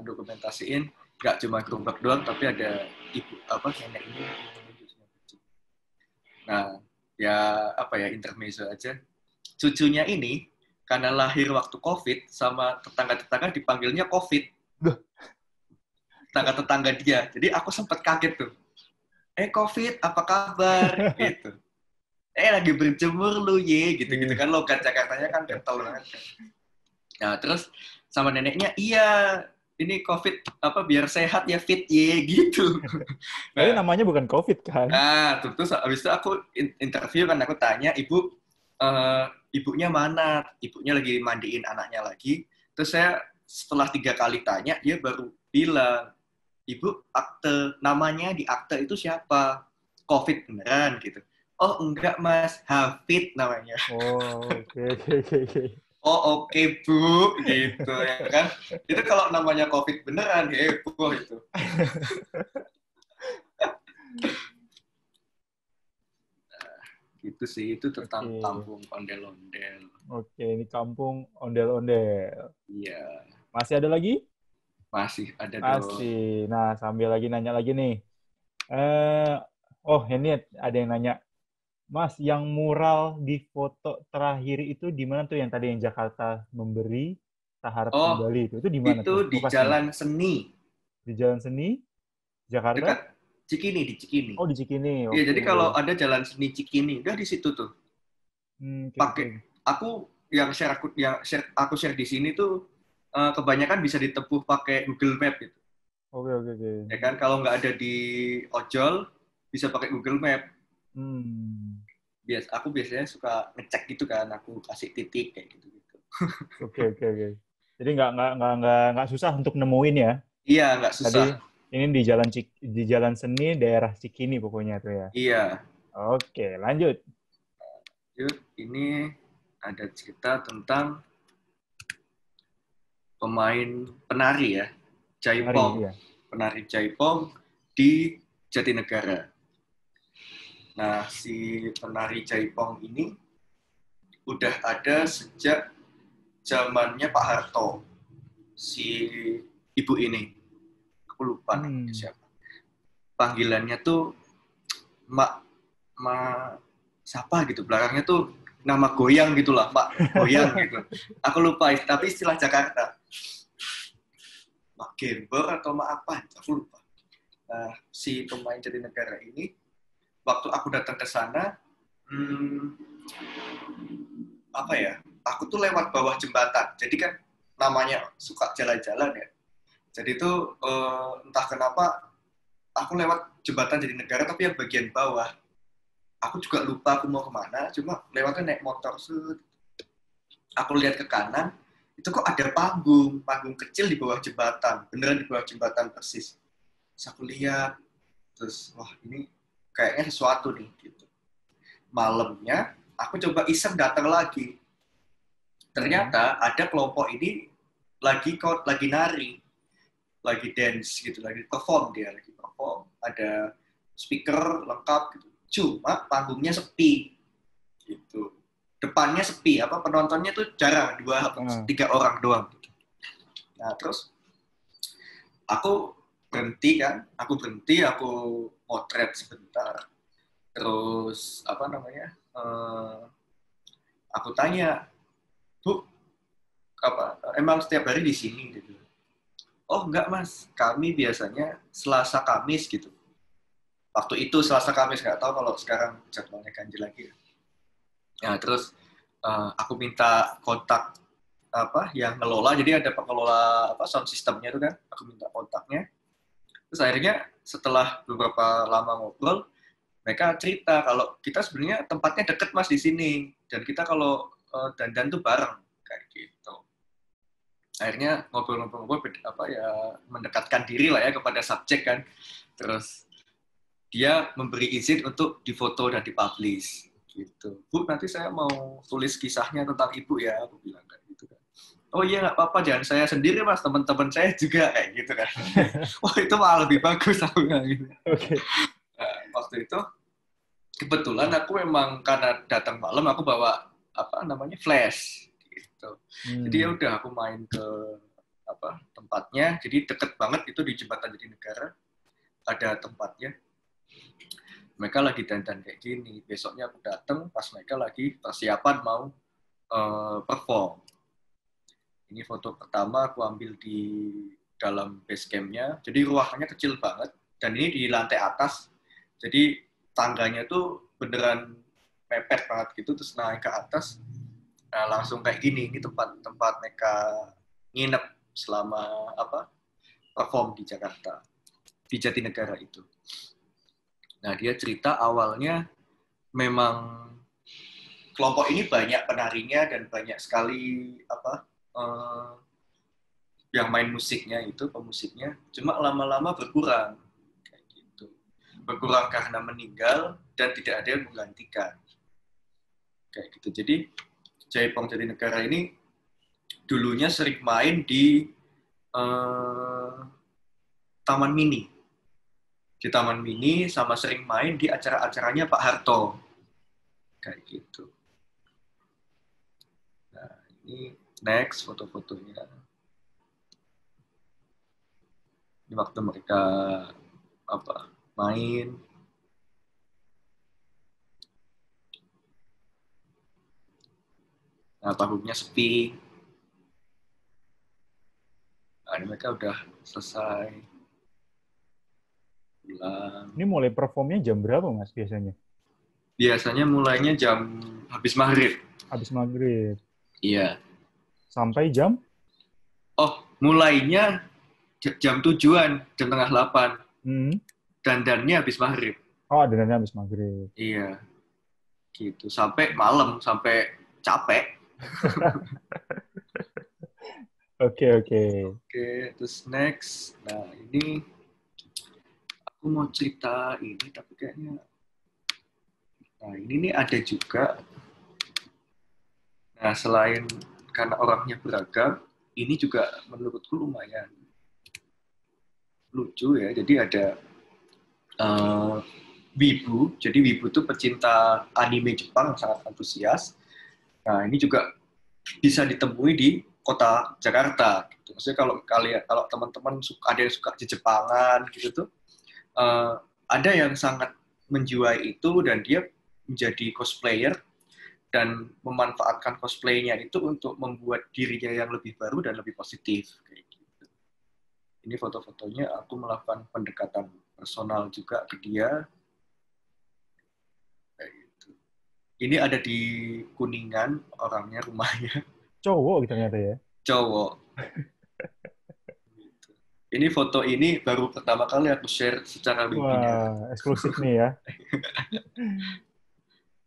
dokumentasiin nggak cuma gerobak doang, tapi ada nenek ini. Nah, ya intermezzo aja. Cucunya ini karena lahir waktu COVID sama tetangga-tetangga dipanggilnya COVID. Tetangga-tetangga dia. Jadi aku sempat kaget tuh. COVID, apa kabar? Gitu. Lagi berjemur lu ye, gitu-gitu kan logat Jakartanya kan kental banget. Nah, terus sama neneknya, iya, ini COVID biar sehat ya fit ye gitu. Tapi namanya bukan COVID kan? Nah, terus habis itu aku interview kan, aku tanya, ibunya mana? Ibunya lagi mandiin anaknya lagi. Terus saya setelah 3 kali tanya, dia baru bilang, Ibu, namanya di akte itu siapa? COVID beneran gitu. Oh enggak Mas, Hafid namanya. Oh, oke. Oh oke Bu, gitu ya kan. Itu kalau namanya COVID beneran, heboh itu. Gitu sih, itu tentang kampung ondel-ondel. Oke, ini kampung ondel-ondel. Iya. Masih ada lagi? Masih ada dong. Masih. Nah, sambil lagi nanya lagi nih. Ini ada yang nanya. Mas, yang mural di foto terakhir itu di mana tuh yang tadi yang Jakarta memberi, tak harap kembali itu di mana tuh? Itu di Jalan Seni. Di Jalan Seni, Jakarta? Dekat Cikini, di Cikini. Oh, di Cikini. Iya, jadi kalau ada Jalan Seni Cikini, udah di situ tuh. Pakai aku aku share di sini tuh kebanyakan bisa ditempuh pakai Google Map gitu. Oke. Ya kan, kalau nggak ada di ojol bisa pakai Google Map. Aku biasanya suka ngecek gitu kan, aku kasih titik kayak gitu. Oke. Jadi nggak susah untuk nemuin ya? Iya, nggak susah. Tadi ini di Jalan Seni daerah Cikini pokoknya tuh ya. Iya. Oke, lanjut. Ini ada cerita tentang penari ya, Jaipong. Iya. Penari Jaipong di Jatinegara. Nah, si penari Jaipong ini udah ada sejak zamannya Pak Harto. Si ibu ini, aku lupa namanya siapa. Panggilannya tuh siapa gitu, belakangnya tuh nama goyang gitulah, Pak Goyang gitu. Aku lupa, tapi istilah Jakarta. Mak Gembor atau Mak apa, aku lupa. Nah, si pemain Jatinegara ini, waktu aku datang ke sana, aku tuh lewat bawah jembatan. Jadi kan namanya suka jalan-jalan ya. Jadi itu entah kenapa aku lewat jembatan Jatinegara tapi yang bagian bawah. Aku juga lupa aku mau kemana, cuma lewatnya naik motor. Aku lihat ke kanan, itu kok ada panggung kecil di bawah jembatan, beneran di bawah jembatan persis. Terus aku lihat, terus wah ini kayaknya sesuatu nih gitu. Malamnya aku coba iseng datang lagi. Ternyata ada kelompok ini lagi nari, lagi dance gitu, lagi perform, ada speaker lengkap gitu. Cuma panggungnya sepi gitu. Depannya sepi, penontonnya tuh jarang, 2-3 orang doang gitu. Nah, terus aku berhenti, aku motret sebentar. Terus aku tanya, Bu, emang setiap hari di sini gitu? Oh enggak Mas, kami biasanya Selasa Kamis gitu. Waktu itu Selasa Kamis, nggak tahu kalau sekarang jadwalnya ganjil lagi. Nah terus aku minta kontak yang ngelola, jadi ada pengelola sound systemnya itu kan, aku minta kontaknya. Terus akhirnya setelah beberapa lama ngobrol, mereka cerita kalau kita sebenarnya tempatnya deket Mas di sini, dan kita kalau dandan tuh bareng kayak gitu. Akhirnya ngobrol-ngobrol mendekatkan diri lah ya kepada subjek kan. Terus dia memberi izin untuk difoto dan dipublish gitu. Bu, nanti saya mau tulis kisahnya tentang Ibu ya, aku bilang kayak gitu kan. Oh iya nggak apa-apa, jangan saya sendiri Mas, teman-teman saya juga kayak gitu kan. Oh itu malah lebih bagus aku bilang gitu. Okay. Nah, waktu itu kebetulan aku memang karena datang malam aku bawa flash gitu. Jadi ya udah aku main ke tempatnya, jadi deket banget itu di Jembatan Jatinegara, ada tempatnya. Mereka lagi dandan kayak gini. Besoknya aku datang pas mereka lagi persiapan mau perform. Ini foto pertama aku ambil di dalam base camp-nya. Jadi ruangannya kecil banget dan ini di lantai atas. Jadi tangganya tuh beneran mepet banget gitu, terus naik ke atas. Nah, langsung kayak gini, ini tempat mereka nginep selama perform di Jakarta, di Jatinegara itu. Nah, dia cerita awalnya memang kelompok ini banyak penarinya dan banyak sekali yang main musiknya itu, pemusiknya, cuma lama-lama berkurang kayak gitu. Berkurang karena meninggal dan tidak ada yang menggantikan. Kayak gitu. Jadi Jaipong Jatinegara ini dulunya sering main di Taman Mini. Di Taman Mini sama sering main di acara-acaranya Pak Harto. Kayak gitu. Nah, ini next foto-fotonya. Ini waktu mereka main. Nah, panggungnya sepi. Nah, ini mereka udah selesai. Pulang. Ini mulai performnya jam berapa, Mas, biasanya? Biasanya mulainya jam habis maghrib. Habis maghrib? Iya. Sampai jam? Oh, mulainya jam 7-an, jam 7:30. Dandannya habis maghrib. Oh, dandannya habis maghrib. Iya. Gitu. Sampai malam, sampai capek. Oke, terus next. Nah, ini aku mau cerita ini, tapi kayaknya nah, ini nih ada juga. Nah, selain karena orangnya beragam, ini juga menurutku lumayan lucu ya. Jadi ada Wibu. Jadi Wibu itu pecinta anime Jepang, sangat antusias. Nah, ini juga bisa ditemui di kota Jakarta. Gitu. Maksudnya kalau teman-teman ada yang suka Jepangan gitu tuh, ada yang sangat menjiwai itu dan dia menjadi cosplayer dan memanfaatkan cosplaynya itu untuk membuat dirinya yang lebih baru dan lebih positif. Kayak gitu. Ini foto-fotonya aku melakukan pendekatan personal juga ke dia. Kayak gitu. Ini ada di Kuningan orangnya, rumahnya. Cowok gitu ternyata ya? Cowok. Ini foto ini baru pertama kali aku share secara webinar. Wah, eksklusif nih ya.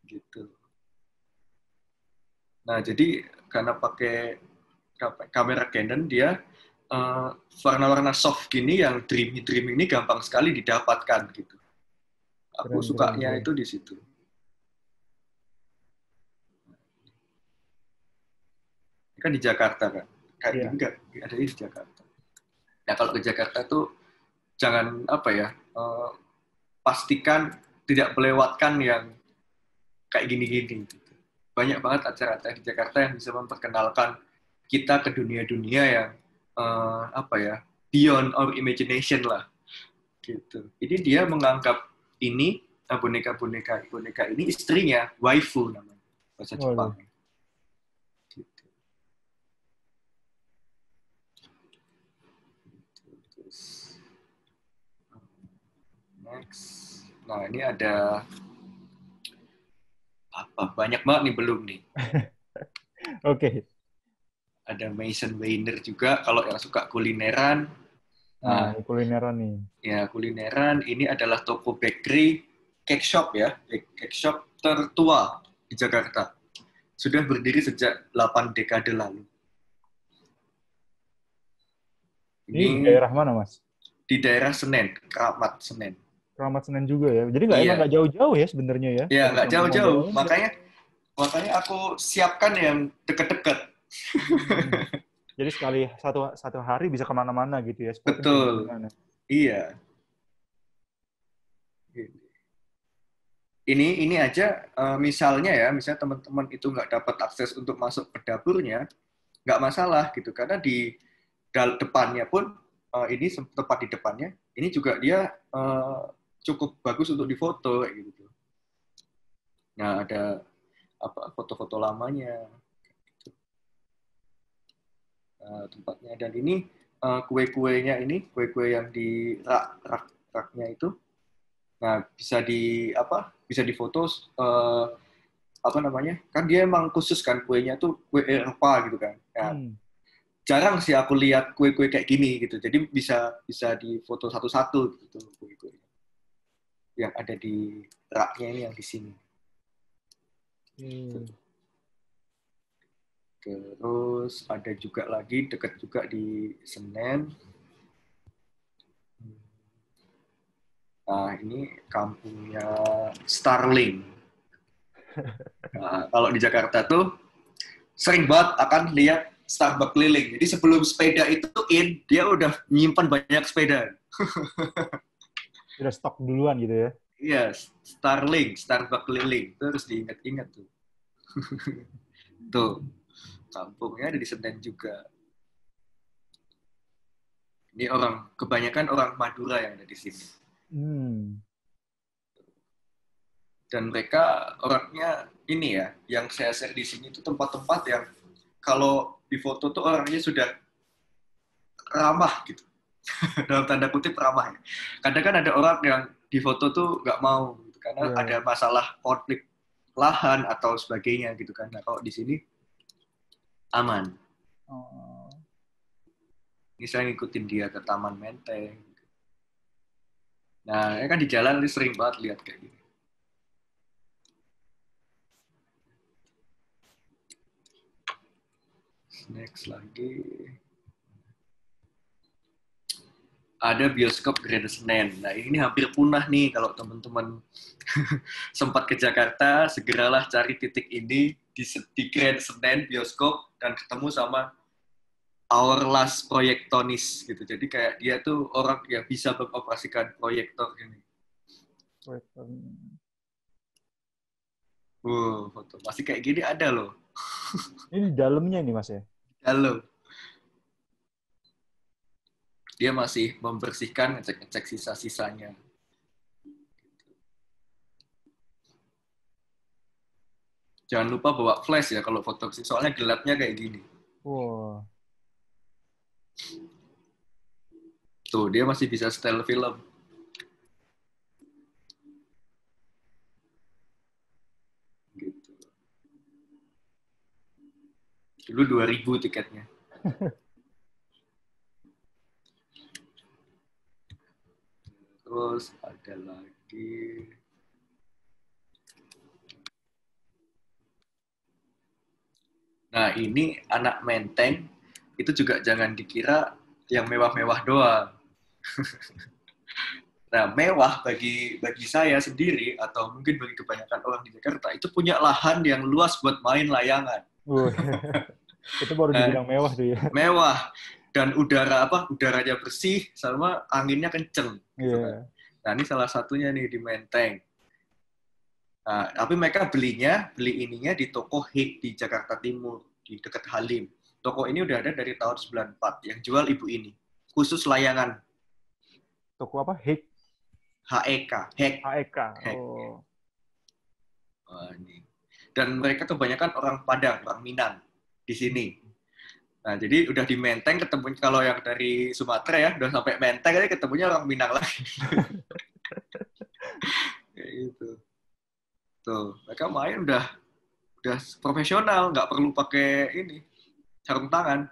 Gitu. Nah, jadi karena pakai kamera Canon, dia warna-warna soft gini yang dreamy ini gampang sekali didapatkan gitu. Aku Keren, keren, sukanya keren. itu di situ. Kan di Jakarta kan. Kayak Iya. gini nggak ada di Jakarta. Nah kalau ke Jakarta tuh jangan apa ya, pastikan tidak melewatkan yang kayak gini-gini. Gitu. Banyak banget acara-acara di Jakarta yang bisa memperkenalkan kita ke dunia-dunia yang apa ya, beyond our imagination lah. Gitu. Jadi dia menganggap ini boneka ini istrinya, waifu namanya bahasa Waduh. Jepang. Gitu. Terus, next. Nah ini ada apa? Banyak banget nih belum nih. Oke. Ada Mason Weiner juga kalau yang suka kulineran. Nah, Nah, ini kulineran nih. ya kulineran ini adalah toko bakery cake shop ya, cake shop tertua di Jakarta. Sudah berdiri sejak 8 dekade lalu. Ini di Ini daerah mana, Mas? di daerah Senen, Keramat Senen. Keramat Senen juga ya. Jadi nggak emang Iya, nggak jauh-jauh ya sebenarnya ya. ya Dari nggak kampung jauh-jauh. Mondowo nggak. Makanya aku siapkan yang deket-deket. Hmm. Jadi sekali satu hari bisa kemana-mana gitu ya. Spotnya kayak Betul. gimana? Iya. Ini aja misalnya teman-teman itu nggak dapat akses untuk masuk ke dapurnya, nggak masalah gitu karena di depannya pun ini tepat di depannya ini juga dia cukup bagus untuk difoto kayak gitu. Nah ada apa foto-foto lamanya tempatnya dan ini kue-kuenya ini kue-kue yang di raknya itu. Nah, bisa difoto apa namanya? Kan dia emang khusus kan kuenya tuh kue Eropa gitu kan. Nah, Hmm. jarang sih aku lihat kue-kue kayak gini gitu. Jadi bisa difoto satu-satu gitu kue-kue yang ada di raknya ini yang di sini. Hmm. Terus ada juga lagi dekat juga di Senen. Nah, ini kampungnya Starling. Nah, kalau di Jakarta tuh sering banget akan lihat Starbucks keliling. Jadi sebelum sepeda itu dia udah nyimpan banyak sepeda. Udah stok duluan gitu ya. Iya, Starbucks keliling. Itu harus diingat-ingat tuh. Tuh, kampungnya ada di Senen juga. Ini kebanyakan orang Madura yang ada di sini. Hmm. Dan mereka orangnya ini ya, yang saya share di sini itu tempat-tempat yang kalau di foto tuh orangnya sudah ramah gitu. Dalam tanda kutip ramah ya. Kadang kan ada orang yang di foto tuh nggak mau gitu, karena Ya. ada masalah konflik lahan atau sebagainya gitu kan. Nah, kalau di sini aman. Oh. Ini saya ngikutin dia ke Taman Menteng. Nah, ya kan di jalan ini sering banget lihat kayak gini. Next lagi. Ada bioskop Grand Senen. Nah, ini hampir punah nih kalau teman-teman sempat ke Jakarta, segeralah cari titik ini di Grand Senen bioskop dan ketemu sama our last proyektonis gitu. Jadi kayak dia tuh orang yang bisa mengoperasikan proyektor ini. Foto masih kayak gini ada loh. Ini di dalamnya nih Mas ya. Halo. Dia masih membersihkan, ngecek-ngecek sisa-sisanya. Jangan lupa bawa flash ya kalau foto, soalnya gelapnya kayak gini. Wow. Tuh, dia masih bisa setel film. Gitu. Dulu 2.000 tiketnya. Terus ada lagi. Nah, ini anak Menteng, itu juga jangan dikira yang mewah-mewah doang. Nah, mewah bagi saya sendiri atau mungkin bagi kebanyakan orang di Jakarta itu punya lahan yang luas buat main layangan. Wuh, itu baru Nah, dibilang mewah tuh ya. mewah dan udaranya bersih sama anginnya kenceng gitu kan. Nah, ini salah satunya nih di Menteng. Nah, tapi mereka beli ininya di toko Hik di Jakarta Timur di dekat Halim. Toko ini udah ada dari tahun 94 yang jual ibu ini. Khusus layangan Toko apa? HEK. HEK. HEK. HEK. HEK. Oh. Wah, ini. Dan mereka kebanyakan orang Padang, orang Minang di sini. Nah, jadi udah di Menteng ketemu kalau yang dari Sumatera ya, udah sampai Menteng aja ketemunya orang Minang lagi. Kayak gitu. Tuh, mereka main udah profesional, nggak perlu pakai ini sarung tangan.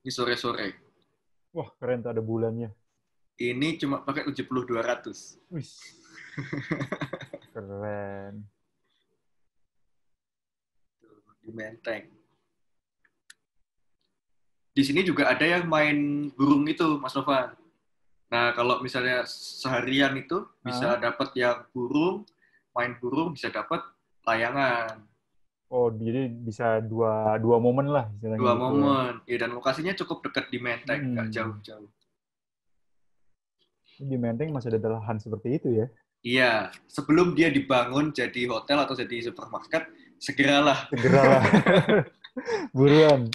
Ini sore-sore. Wah, keren tuh ada bulannya. Ini cuma pakai 70-200. Wih. Keren. Di Menteng. Di sini juga ada yang main burung itu, Mas Novan. Nah, kalau misalnya seharian itu bisa dapat yang main burung, bisa dapat layangan. Oh, jadi bisa dua momen lah. Dua momen. Ya, dan lokasinya cukup dekat di Menteng, nggak jauh-jauh. Di Menteng masih ada lahan seperti itu ya? Iya, sebelum dia dibangun jadi hotel atau jadi supermarket, segeralah. Buruan.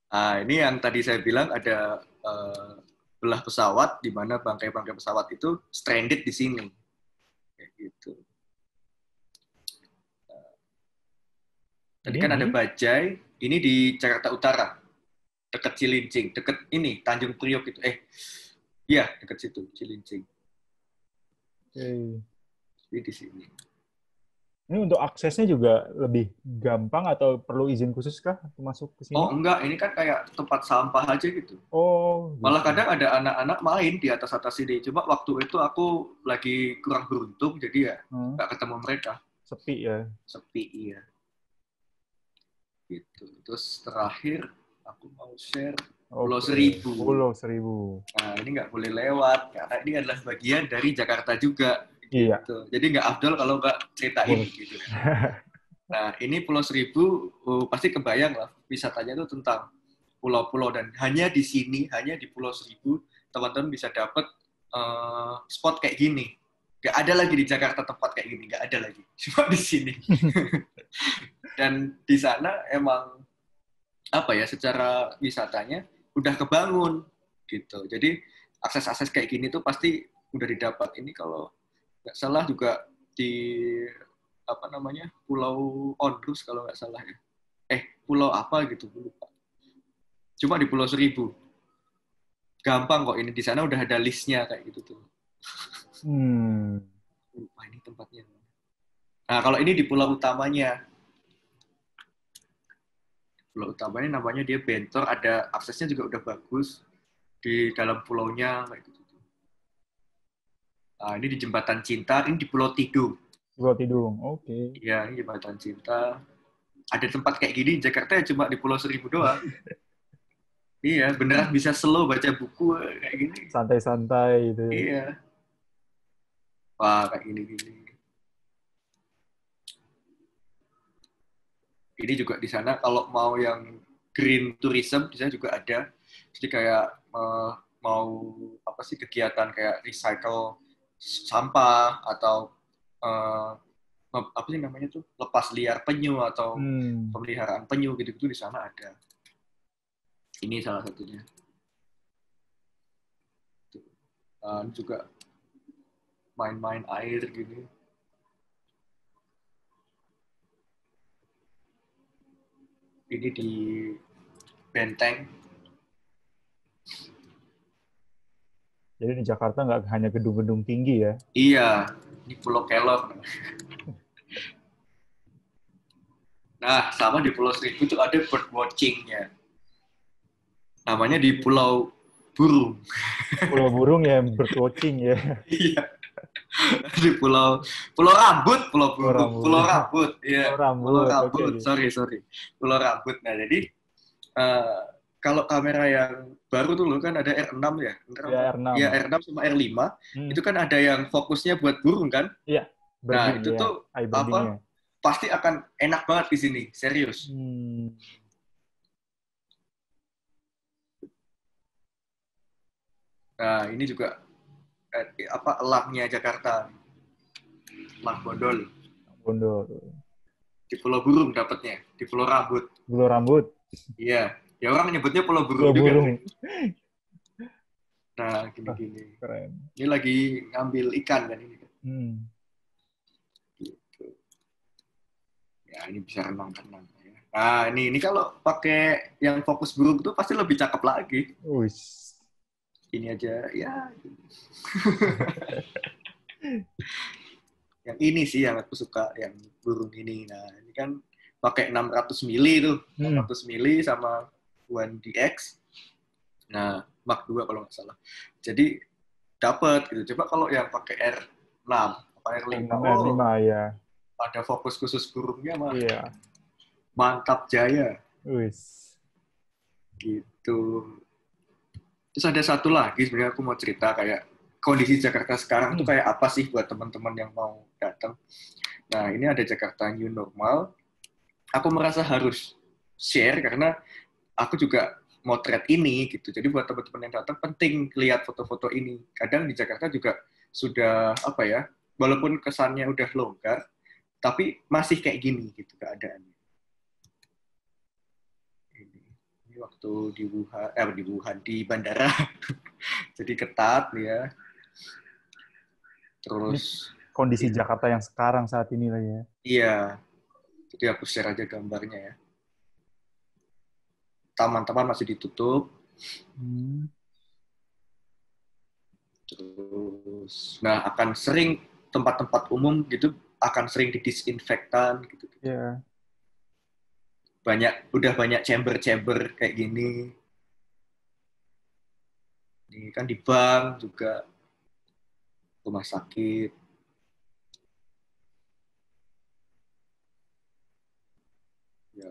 Nah, ini yang tadi saya bilang ada belah pesawat, di mana bangkai-bangkai pesawat itu stranded di sini. Kayak gitu. Tadi kan ada Bajai, ini di Jakarta Utara, dekat Cilincing, dekat ini Tanjung Priok itu. Iya, dekat situ Cilincing. Jadi di sini. Ini untuk aksesnya juga lebih gampang atau perlu izin khusus kah masuk ke sini? Oh enggak, ini kan kayak tempat sampah aja gitu. Oh. Gitu. Malah kadang ada anak-anak main di atas sini. Cuma waktu itu aku lagi kurang beruntung, jadi ya nggak ketemu mereka. Sepi ya? Sepi, iya. Gitu. Terus terakhir aku mau share Pulau Seribu. Pulau Seribu. Nah, ini nggak boleh lewat, karena ini adalah bagian dari Jakarta juga. Iya. Gitu. Jadi nggak afdol kalau nggak ceritain gitu. Nah, ini Pulau Seribu, pasti kebayang lah wisatanya itu tentang pulau-pulau, dan hanya di sini, hanya di Pulau Seribu, teman-teman bisa dapat spot kayak gini. Nggak ada lagi di Jakarta tempat kayak gini, nggak ada lagi. Cuma di sini. Dan di sana emang apa ya, secara wisatanya udah kebangun gitu. Jadi akses-akses kayak gini tuh pasti udah didapat. Ini kalau nggak salah juga di apa namanya, Pulau Ondrus kalau nggak salah ya. Pulau apa gitu, lupa. Cuma di Pulau Seribu. Gampang kok, ini di sana udah ada listnya kayak gitu tuh. Lupa ini tempatnya. Nah, kalau ini di pulau utamanya. Pulau utamanya namanya dia Bentor, ada aksesnya juga udah bagus di dalam pulaunya kayak gitu. Nah, ini di Jembatan Cinta, ini di Pulau Tidung. Pulau Tidung, oke. Iya, ini Jembatan Cinta. Ada tempat kayak gini di Jakarta ya cuma di Pulau Seribu doang. Iya, beneran bisa slow baca buku kayak gini. Santai-santai gitu. Iya. Wah, kayak gini-gini. Ini juga di sana kalau mau yang green tourism, di sana juga ada. Jadi kayak mau apa sih, kegiatan kayak recycle sampah atau apa sih namanya tuh, lepas liar penyu atau pemeliharaan penyu gitu-gitu di sana ada. Ini salah satunya. Ini juga main-main air gini. Ini di Benteng. Jadi di Jakarta nggak hanya gedung-gedung tinggi ya? Iya, ini Pulau Kelor. Nah, sama di Pulau Seribu itu ada bird watching-nya. Namanya di Pulau Burung. Pulau Burung ya, bird watching ya. Iya. Di Pulau Rambut, Pulau Burung. Pulau Rambut, iya. Pulau Rambut. Okay. Sorry. Pulau Rambut. Nah, jadi kalau kamera yang baru dulu kan ada R6 ya. Ya, R6. Ya, R6 sama R5. Itu kan ada yang fokusnya buat burung kan? Iya. Nah, Birding, itu ya. tuh apa? Pasti akan enak banget di sini, serius. Nah, ini juga elangnya Jakarta. Elang bondol. Di Pulau Burung dapatnya, di Pulau Rambut. Pulau Rambut. Iya, ya orang nyebutnya Pulau Burung juga. Nah, gini-gini. Keren. Ini lagi ngambil ikan kan ini. Gitu. Ya, ini bisa renang-renang. Ya. Nah, ini kalau pakai yang fokus burung tuh pasti lebih cakep lagi. Ini aja, ya. Yang ini sih yang aku suka, yang burung ini. Nah, ini kan pakai 600 mili tuh. 600 mili sama 1DX. Nah, Mark 2 kalau nggak salah. Jadi dapat gitu. Coba kalau yang pakai R6 apa R5, R5 ya. Ada fokus khusus burungnya mah. Iya. Mantap jaya. Gitu. Terus ada satu lagi sebenarnya aku mau cerita kayak kondisi Jakarta sekarang tuh kayak apa sih buat teman-teman yang mau datang. Nah, ini ada Jakarta New Normal. Aku merasa harus share karena aku juga motret ini gitu. Jadi buat teman-teman yang datang penting lihat foto-foto ini. Kadang di Jakarta juga sudah apa ya, walaupun kesannya udah longgar, tapi masih kayak gini gitu keadaannya. Ini waktu di Wuhan, di bandara. Jadi ketat ya. Terus kondisi Jakarta yang sekarang saat ini lah ya. Iya. Jadi aku share aja gambarnya ya. Taman-taman masih ditutup. Terus, nah akan sering tempat-tempat umum gitu akan sering didisinfektan gitu. Iya. Udah banyak chamber-chamber kayak gini. Ini kan di bank juga, rumah sakit. Ya,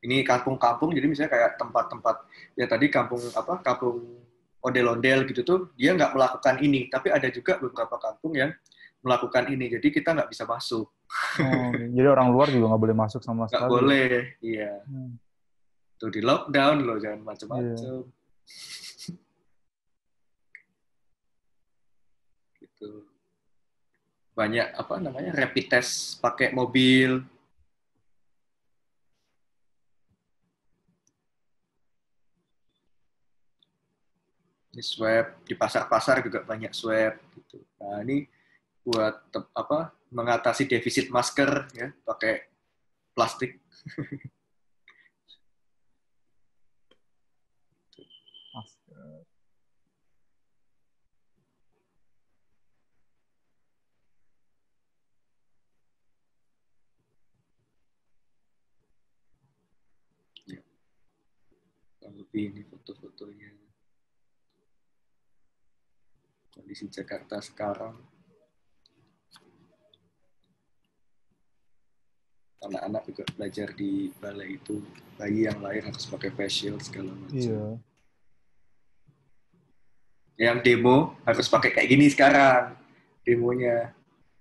ini kampung-kampung, jadi misalnya kayak tempat-tempat ya tadi kampung ondel-ondel gitu tuh dia nggak melakukan ini, tapi ada juga beberapa kampung yang melakukan ini, jadi kita nggak bisa masuk. Jadi orang luar juga nggak boleh masuk sama sekali. Nggak boleh, iya. Tuh di lockdown loh, jangan macam-macam. Gitu. Banyak rapid test pakai mobil. Ini swab di pasar-pasar juga banyak swab gitu. Nah, ini buat mengatasi defisit masker ya, pakai plastik. Masker. Ya. Lebih ini foto-fotonya. Kondisi Jakarta sekarang. Anak-anak juga belajar di balai itu, bayi yang lahir harus pakai face shield segala macam. Iya. Yang demo harus pakai kayak gini sekarang, demonya.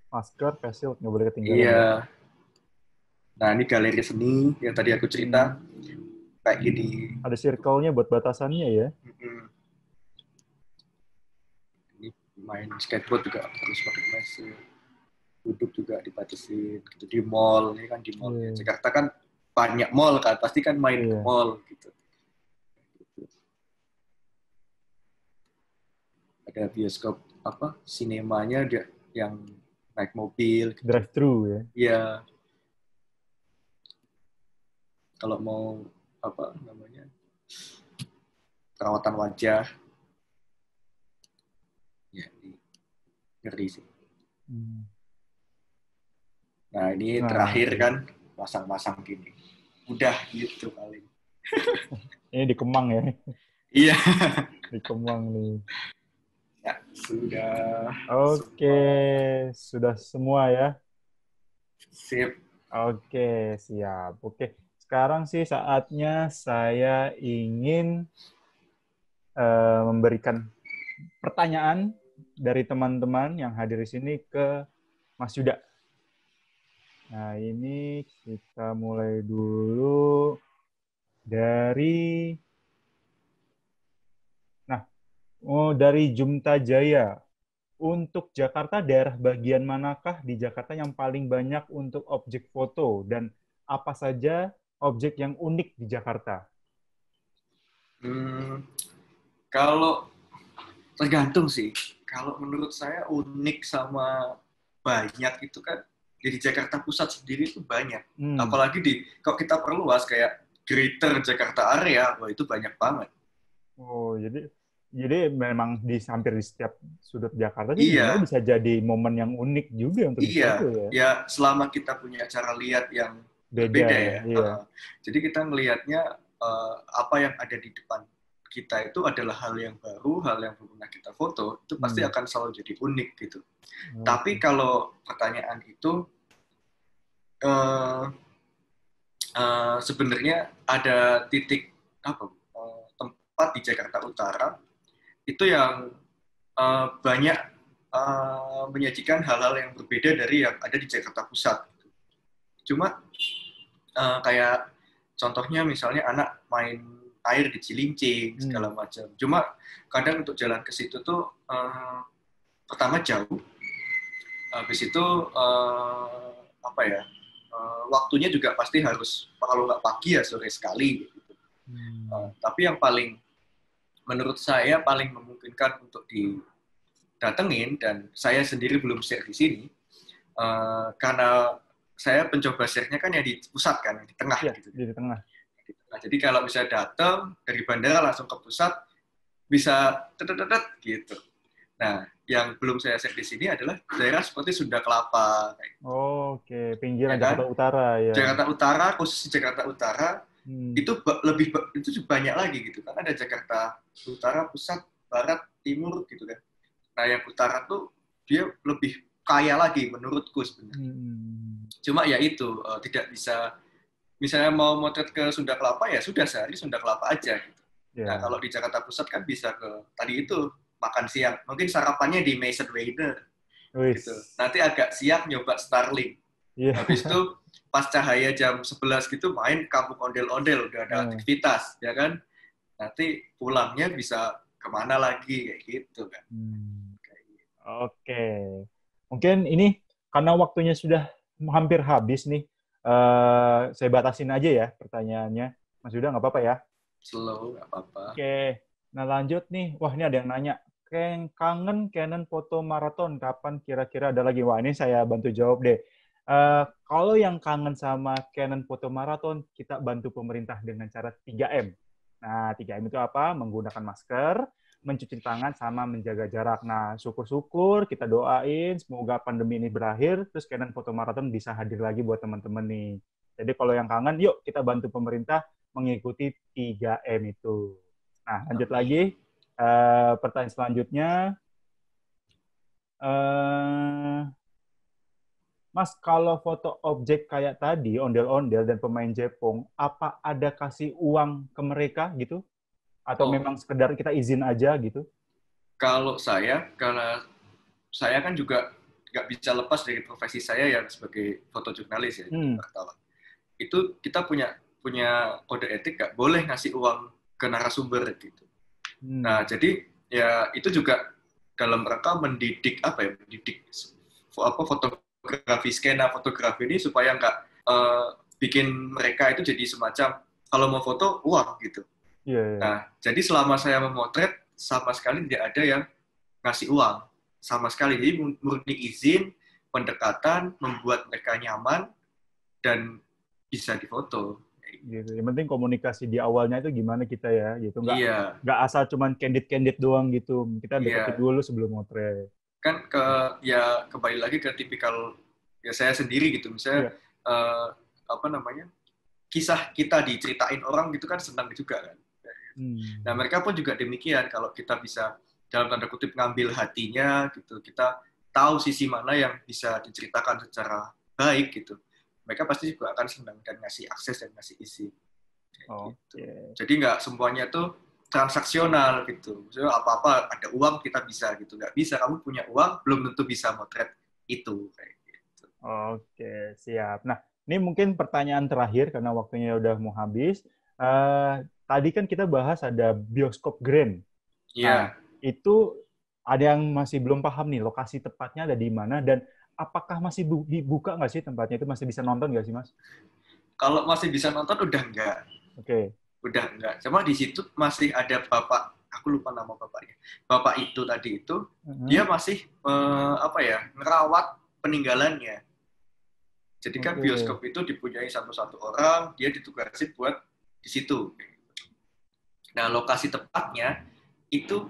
Masker, face shield, nggak boleh ketinggalan. Iya. Nah, ini galeri seni yang tadi aku cerita, kayak gini. Ada circle-nya buat batasannya ya. Ini main skateboard juga harus pakai face shield. Duduk juga dibatasin gitu di mall, ini kan di mall. Jakarta kan banyak mall kan, pasti kan main ke mall gitu. Ada bioskop sinemanya dia yang naik mobil gitu. Drive thru ya. Iya. Kalau mau perawatan wajah ya ngeri sih. Nah, ini terakhir kan masang-masang gini. Udah gitu paling. Ini di Kemang ya. Iya. Di Kemang nih. Ya, sudah. Oke, sudah semua ya. Sip. Oke, siap. Oke. sekarang sih saatnya saya ingin memberikan pertanyaan dari teman-teman yang hadir di sini ke Mas Yuda. Nah, ini kita mulai dulu dari dari Jumta Jaya. Untuk Jakarta, daerah bagian manakah di Jakarta yang paling banyak untuk objek foto dan apa saja objek yang unik di Jakarta? Kalau tergantung sih. Kalau menurut saya unik sama banyak itu kan di Jakarta Pusat sendiri itu banyak. Apalagi kalau kita perluas kayak Greater Jakarta area, wah itu banyak banget. Oh, jadi memang hampir di setiap sudut Jakarta sih Iya. bisa jadi momen yang unik juga untuk difoto ya. Ya selama kita punya cara lihat yang Beda berbeda ya. Iya. Jadi kita melihatnya apa yang ada di depan kita itu adalah hal yang baru, hal yang belum pernah kita foto, itu pasti akan selalu jadi unik gitu. Tapi kalau pertanyaan itu sebenarnya ada titik tempat di Jakarta Utara itu yang banyak menyajikan hal-hal yang berbeda dari yang ada di Jakarta Pusat. Cuma kayak contohnya misalnya anak main air di Cilincing segala macam. Cuma kadang untuk jalan ke situ tuh pertama jauh, habis itu waktunya juga pasti harus kalau nggak pagi ya sore sekali. Gitu. Tapi yang paling menurut saya paling memungkinkan untuk didatengin dan saya sendiri belum share di sini karena saya pencoba share-nya kan ya di pusat kan, di tengah gitu. Di tengah. Jadi kalau bisa datang dari bandara langsung ke pusat bisa gitu. Nah, yang belum saya share di sini adalah daerah seperti Sunda Kelapa. Oke, pinggiran ya kan? Jakarta Utara ya. Jakarta Utara, khusus Jakarta Utara itu banyak lagi gitu kan. Ada Jakarta Utara, Pusat, Barat, Timur gitu kan. Nah, yang utara tuh dia lebih kaya lagi menurutku sebenarnya. Cuma ya itu tidak bisa misalnya mau motret ke Sunda Kelapa ya sudah sehari Sunda Kelapa aja gitu. Nah, kalau di Jakarta Pusat kan bisa ke tadi itu makan siang. Mungkin sarapannya di Maison Weiner. Gitu. Nanti agak siang nyoba Starling. Habis itu pas cahaya jam 11 gitu main kampung ondel-ondel, udah ada aktivitas, ya kan? Nanti pulangnya bisa kemana lagi kayak gitu kan. Oke. Mungkin ini karena waktunya sudah hampir habis nih. Saya batasin aja ya pertanyaannya. Mas Yuda nggak apa-apa ya? Slow, nggak apa-apa. Oke. Nah lanjut nih. Wah ini ada yang nanya. Kangen Canon foto maraton. Kapan kira-kira ada lagi? Wah ini saya bantu jawab deh. Kalau yang kangen sama Canon foto maraton, kita bantu pemerintah dengan cara 3M. Nah 3M itu apa? Menggunakan masker, mencuci tangan, sama menjaga jarak. Nah, syukur-syukur kita doain semoga pandemi ini berakhir, terus Canon foto maraton bisa hadir lagi buat teman-teman nih. Jadi kalau yang kangen, yuk kita bantu pemerintah mengikuti 3M itu. Nah, lanjut lagi. Pertanyaan selanjutnya. Mas, kalau foto objek kayak tadi, ondel-ondel dan pemain Jepang, apa ada kasih uang ke mereka gitu? Atau memang sekedar kita izin aja gitu? Kalau karena saya kan juga nggak bisa lepas dari profesi saya yang sebagai fotojurnalis ya, wartawan. Itu kita punya kode etik nggak boleh ngasih uang ke narasumber gitu. Nah, jadi ya itu juga dalam rangka mendidik skena fotografi ini supaya nggak bikin mereka itu jadi semacam kalau mau foto uang gitu. Nah, jadi selama saya memotret sama sekali tidak ada yang ngasih uang sama sekali. Jadi murni izin, pendekatan, membuat mereka nyaman dan bisa difoto. Gitu. Yang penting komunikasi di awalnya itu gimana kita ya, gitu. Nggak asal cuman candid doang gitu. Kita deketin dulu sebelum motret. Kan kembali lagi ke tipikal ya saya sendiri gitu. Misalnya kisah kita diceritain orang gitu kan senang juga kan. Nah mereka pun juga demikian. Kalau kita bisa dalam tanda kutip ngambil hatinya gitu, kita tahu sisi mana yang bisa diceritakan secara baik gitu. mereka pasti juga akan senang dan ngasih akses dan ngasih izin. Gitu. Oke. Jadi nggak semuanya tuh transaksional gitu. Maksudnya apa-apa ada uang kita bisa gitu. Nggak bisa, kamu punya uang belum tentu bisa motret itu. Kayak gitu. Oke, siap. Nah, ini mungkin pertanyaan terakhir karena waktunya udah mau habis. Tadi kan kita bahas ada bioskop Grand. Nah, Iya. itu ada yang masih belum paham nih, lokasi tepatnya ada di mana dan apakah masih dibuka nggak sih tempatnya itu? Masih bisa nonton nggak sih, Mas? Kalau masih bisa nonton udah enggak. Oke. Udah enggak. Cuma di situ masih ada bapak, aku lupa nama bapaknya. Bapak itu tadi itu, dia masih ngerawat peninggalannya. Jadi kan bioskop itu dipunyai satu orang, dia ditugasi buat di situ. Nah, lokasi tepatnya itu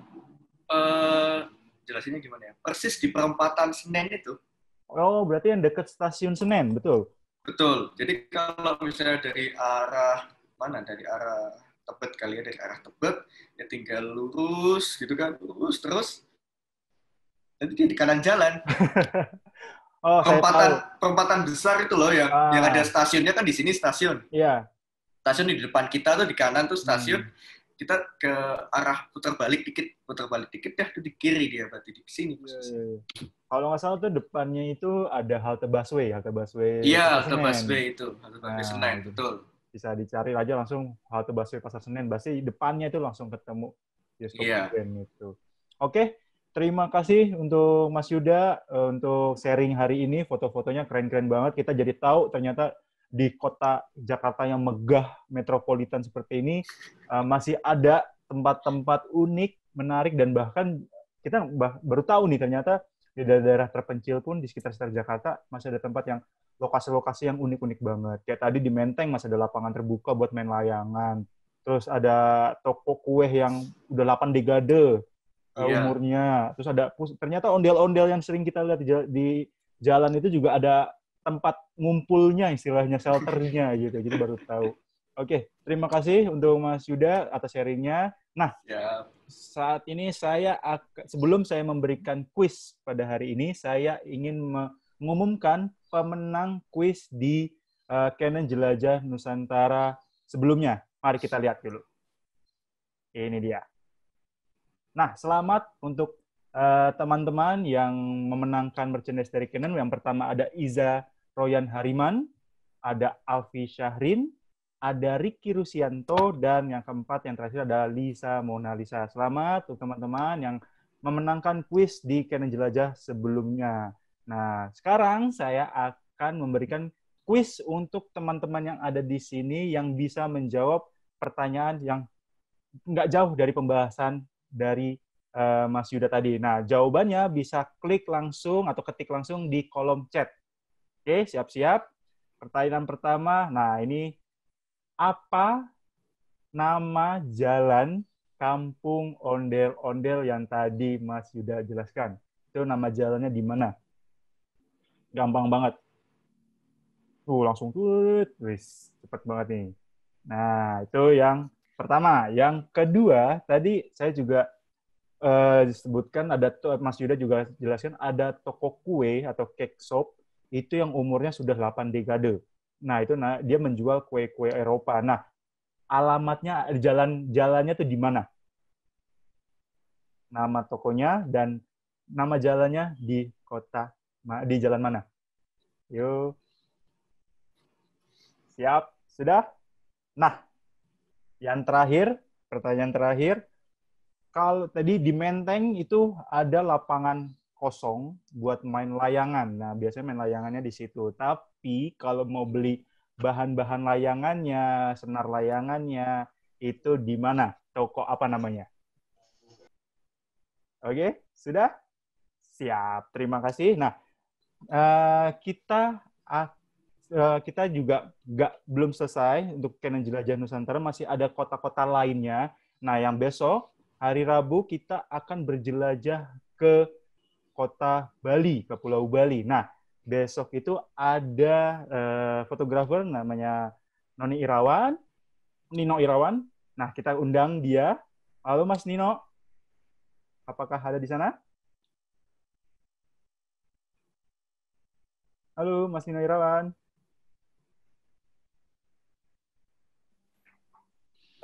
jelasinnya gimana ya? Persis di perempatan Senen itu. Oh, berarti yang dekat stasiun Senen, betul? Betul. Jadi kalau misalnya dari arah mana? Dari arah Tebet kali ya, dari arah Tebet, ya tinggal lurus gitu kan, lurus terus. Nanti dia di kanan jalan. Oh, saya tahu. Perempatan besar itu loh yang ada stasiunnya kan di sini stasiun. Iya. Stasiun di depan kita tuh di kanan tuh stasiun. Kita ke arah putar balik dikit dah tuh di kiri dia berarti di sini. Kalau nggak salah tuh depannya itu ada halte busway. Iya, halte busway itu, halte busway Senen, betul. Bisa dicari aja langsung halte busway Pasar Senen. Pasti depannya itu langsung ketemu bioskop itu. Oke, terima kasih untuk Mas Yuda untuk sharing hari ini. Foto-fotonya keren-keren banget. Kita jadi tahu ternyata di kota Jakarta yang megah metropolitan seperti ini masih ada tempat-tempat unik, menarik, dan bahkan kita baru tahu nih ternyata di daerah terpencil pun di sekitar Jakarta masih ada tempat yang lokasi-lokasi yang unik-unik banget. Kayak tadi di Menteng masih ada lapangan terbuka buat main layangan. Terus ada toko kue yang udah 8 dekade umurnya. Terus ada ternyata ondel-ondel yang sering kita lihat di jalan itu juga ada tempat ngumpulnya, istilahnya shelternya gitu. Jadi baru tahu. Oke, terima kasih untuk Mas Yuda atas sharingnya. Nah, saat ini sebelum saya memberikan kuis pada hari ini, saya ingin mengumumkan pemenang kuis di Canon Jelajah Nusantara sebelumnya. Mari kita lihat dulu. Ini dia. Nah, selamat untuk teman-teman yang memenangkan merchandise dari Canon. Yang pertama ada Iza Royan Hariman, ada Alfi Syahrin, ada Ricky Rusianto, dan yang keempat, yang terakhir ada Lisa Monalisa. Selamat untuk teman-teman yang memenangkan kuis di Canon Jelajah sebelumnya. Nah, sekarang saya akan memberikan kuis untuk teman-teman yang ada di sini yang bisa menjawab pertanyaan yang nggak jauh dari pembahasan dari Mas Yuda tadi. Nah, jawabannya bisa klik langsung atau ketik langsung di kolom chat. Oke, siap-siap. Pertanyaan pertama, nah ini apa nama jalan kampung ondel-ondel yang tadi Mas Yuda jelaskan? Itu nama jalannya di mana? Gampang banget. Langsung wis, cepet banget nih. Nah, itu yang pertama. Yang kedua, tadi saya juga disebutkan ada Mas Yuda juga jelaskan ada toko kue atau cake shop itu yang umurnya sudah 8 dekade. Nah, itu dia menjual kue-kue Eropa. Nah, alamatnya jalannya tuh di mana? Nama tokonya dan nama jalannya di jalan mana? Yuk. Siap? Sudah? Nah, yang terakhir, pertanyaan terakhir, kalau tadi di Menteng itu ada lapangan kosong buat main layangan. Nah, biasanya main layangannya di situ. Tapi kalau mau beli bahan-bahan layangannya, senar layangannya, itu di mana? Toko apa namanya? Oke, sudah? Siap, terima kasih. Nah, kita juga belum selesai untuk Canon Jelajah Nusantara, masih ada kota-kota lainnya. Nah, yang besok, hari Rabu, kita akan berjelajah ke kota Bali, ke Pulau Bali. Nah, besok itu ada fotografer namanya Nino Irawan. Nah, kita undang dia. Halo Mas Nino, apakah ada di sana? Halo Mas Nino Irawan.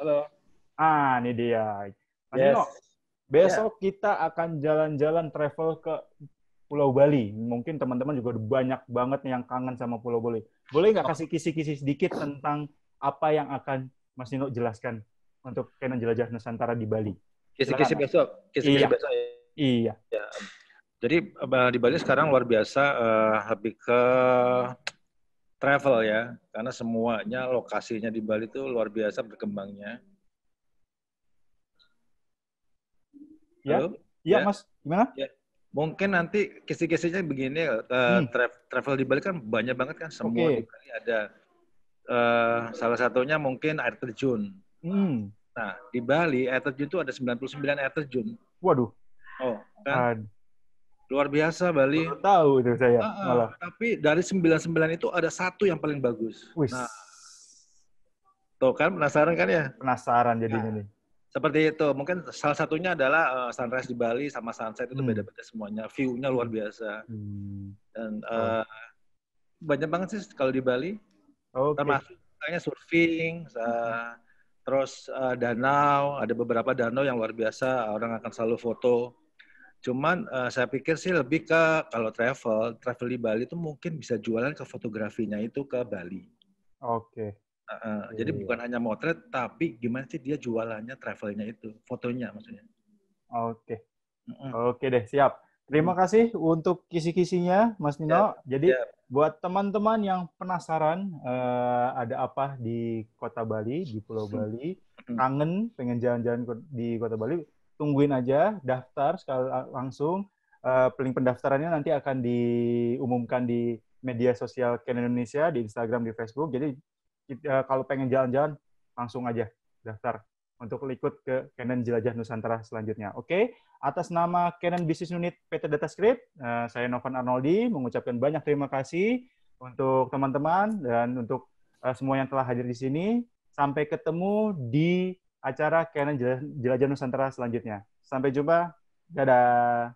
Halo. Ini dia. Mas Yes. Nino, besok kita akan jalan-jalan travel ke Pulau Bali. Mungkin teman-teman juga udah banyak banget nih yang kangen sama Pulau Bali. Boleh nggak kasih kisi-kisi sedikit tentang apa yang akan Mas Nino jelaskan untuk Canon Jelajah Nusantara di Bali? Kisi-kisi Silakan, Mas. besok. Kisi-kisi Iya. besok ya. Iya. Ya. Jadi di Bali sekarang luar biasa, lebih ke travel ya, karena semuanya lokasinya di Bali itu luar biasa berkembangnya. Ya, Halo? iya Ya. Mas, gimana? Ya. Mungkin nanti kisi-kisinya begini, travel di Bali kan banyak banget kan, semua Oke. di Bali ada. Salah satunya mungkin air terjun. Nah, di Bali air terjun itu ada 99 air terjun. Waduh. Oh, kan? Luar biasa Bali. Baru tahu itu saya malah. Tapi dari 99 itu ada satu yang paling bagus. Wih. Nah, tuh kan penasaran kan ya? Penasaran jadinya nih. Seperti itu. Mungkin salah satunya adalah sunrise di Bali sama sunset itu beda-beda semuanya. View-nya luar biasa. Dan banyak banget sih kalau di Bali. Termasuk kayaknya surfing, terus danau. Ada beberapa danau yang luar biasa. Orang akan selalu foto. Cuman saya pikir sih lebih ke kalau travel di Bali itu mungkin bisa jualan ke fotografinya itu ke Bali. Oke. Jadi bukan hanya motret, tapi gimana sih dia jualannya, travelnya itu, fotonya maksudnya. Oke. Oke deh, siap. Terima kasih untuk kisi-kisinya, Mas Nino. Jadi buat teman-teman yang penasaran ada apa di Kota Bali, di Pulau Bali, kangen, pengen jalan-jalan di Kota Bali, tungguin aja, daftar sekali langsung. Link pendaftarannya nanti akan diumumkan di media sosial Canon Indonesia, di Instagram, di Facebook. Jadi kalau pengen jalan-jalan, langsung aja daftar untuk ikut ke Canon Jelajah Nusantara selanjutnya. Oke, atas nama Canon Business Unit PT Datascript, saya Novan Arnoldi mengucapkan banyak terima kasih untuk teman-teman dan untuk semua yang telah hadir di sini. Sampai ketemu di acara Canon Jelajah Nusantara selanjutnya. Sampai jumpa. Dadah.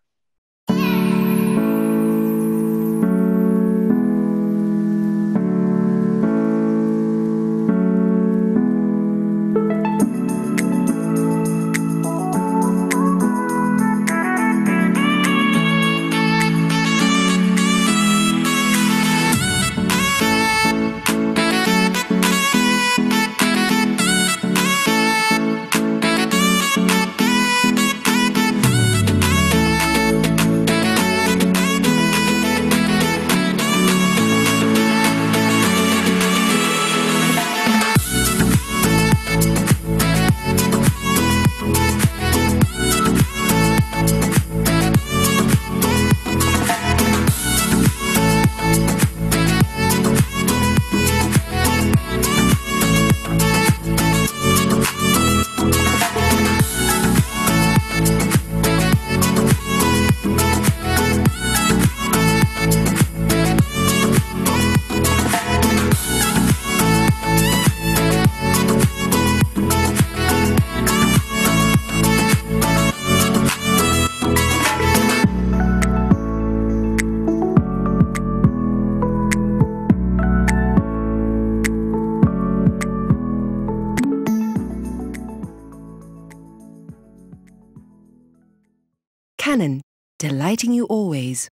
Canon, delighting you always.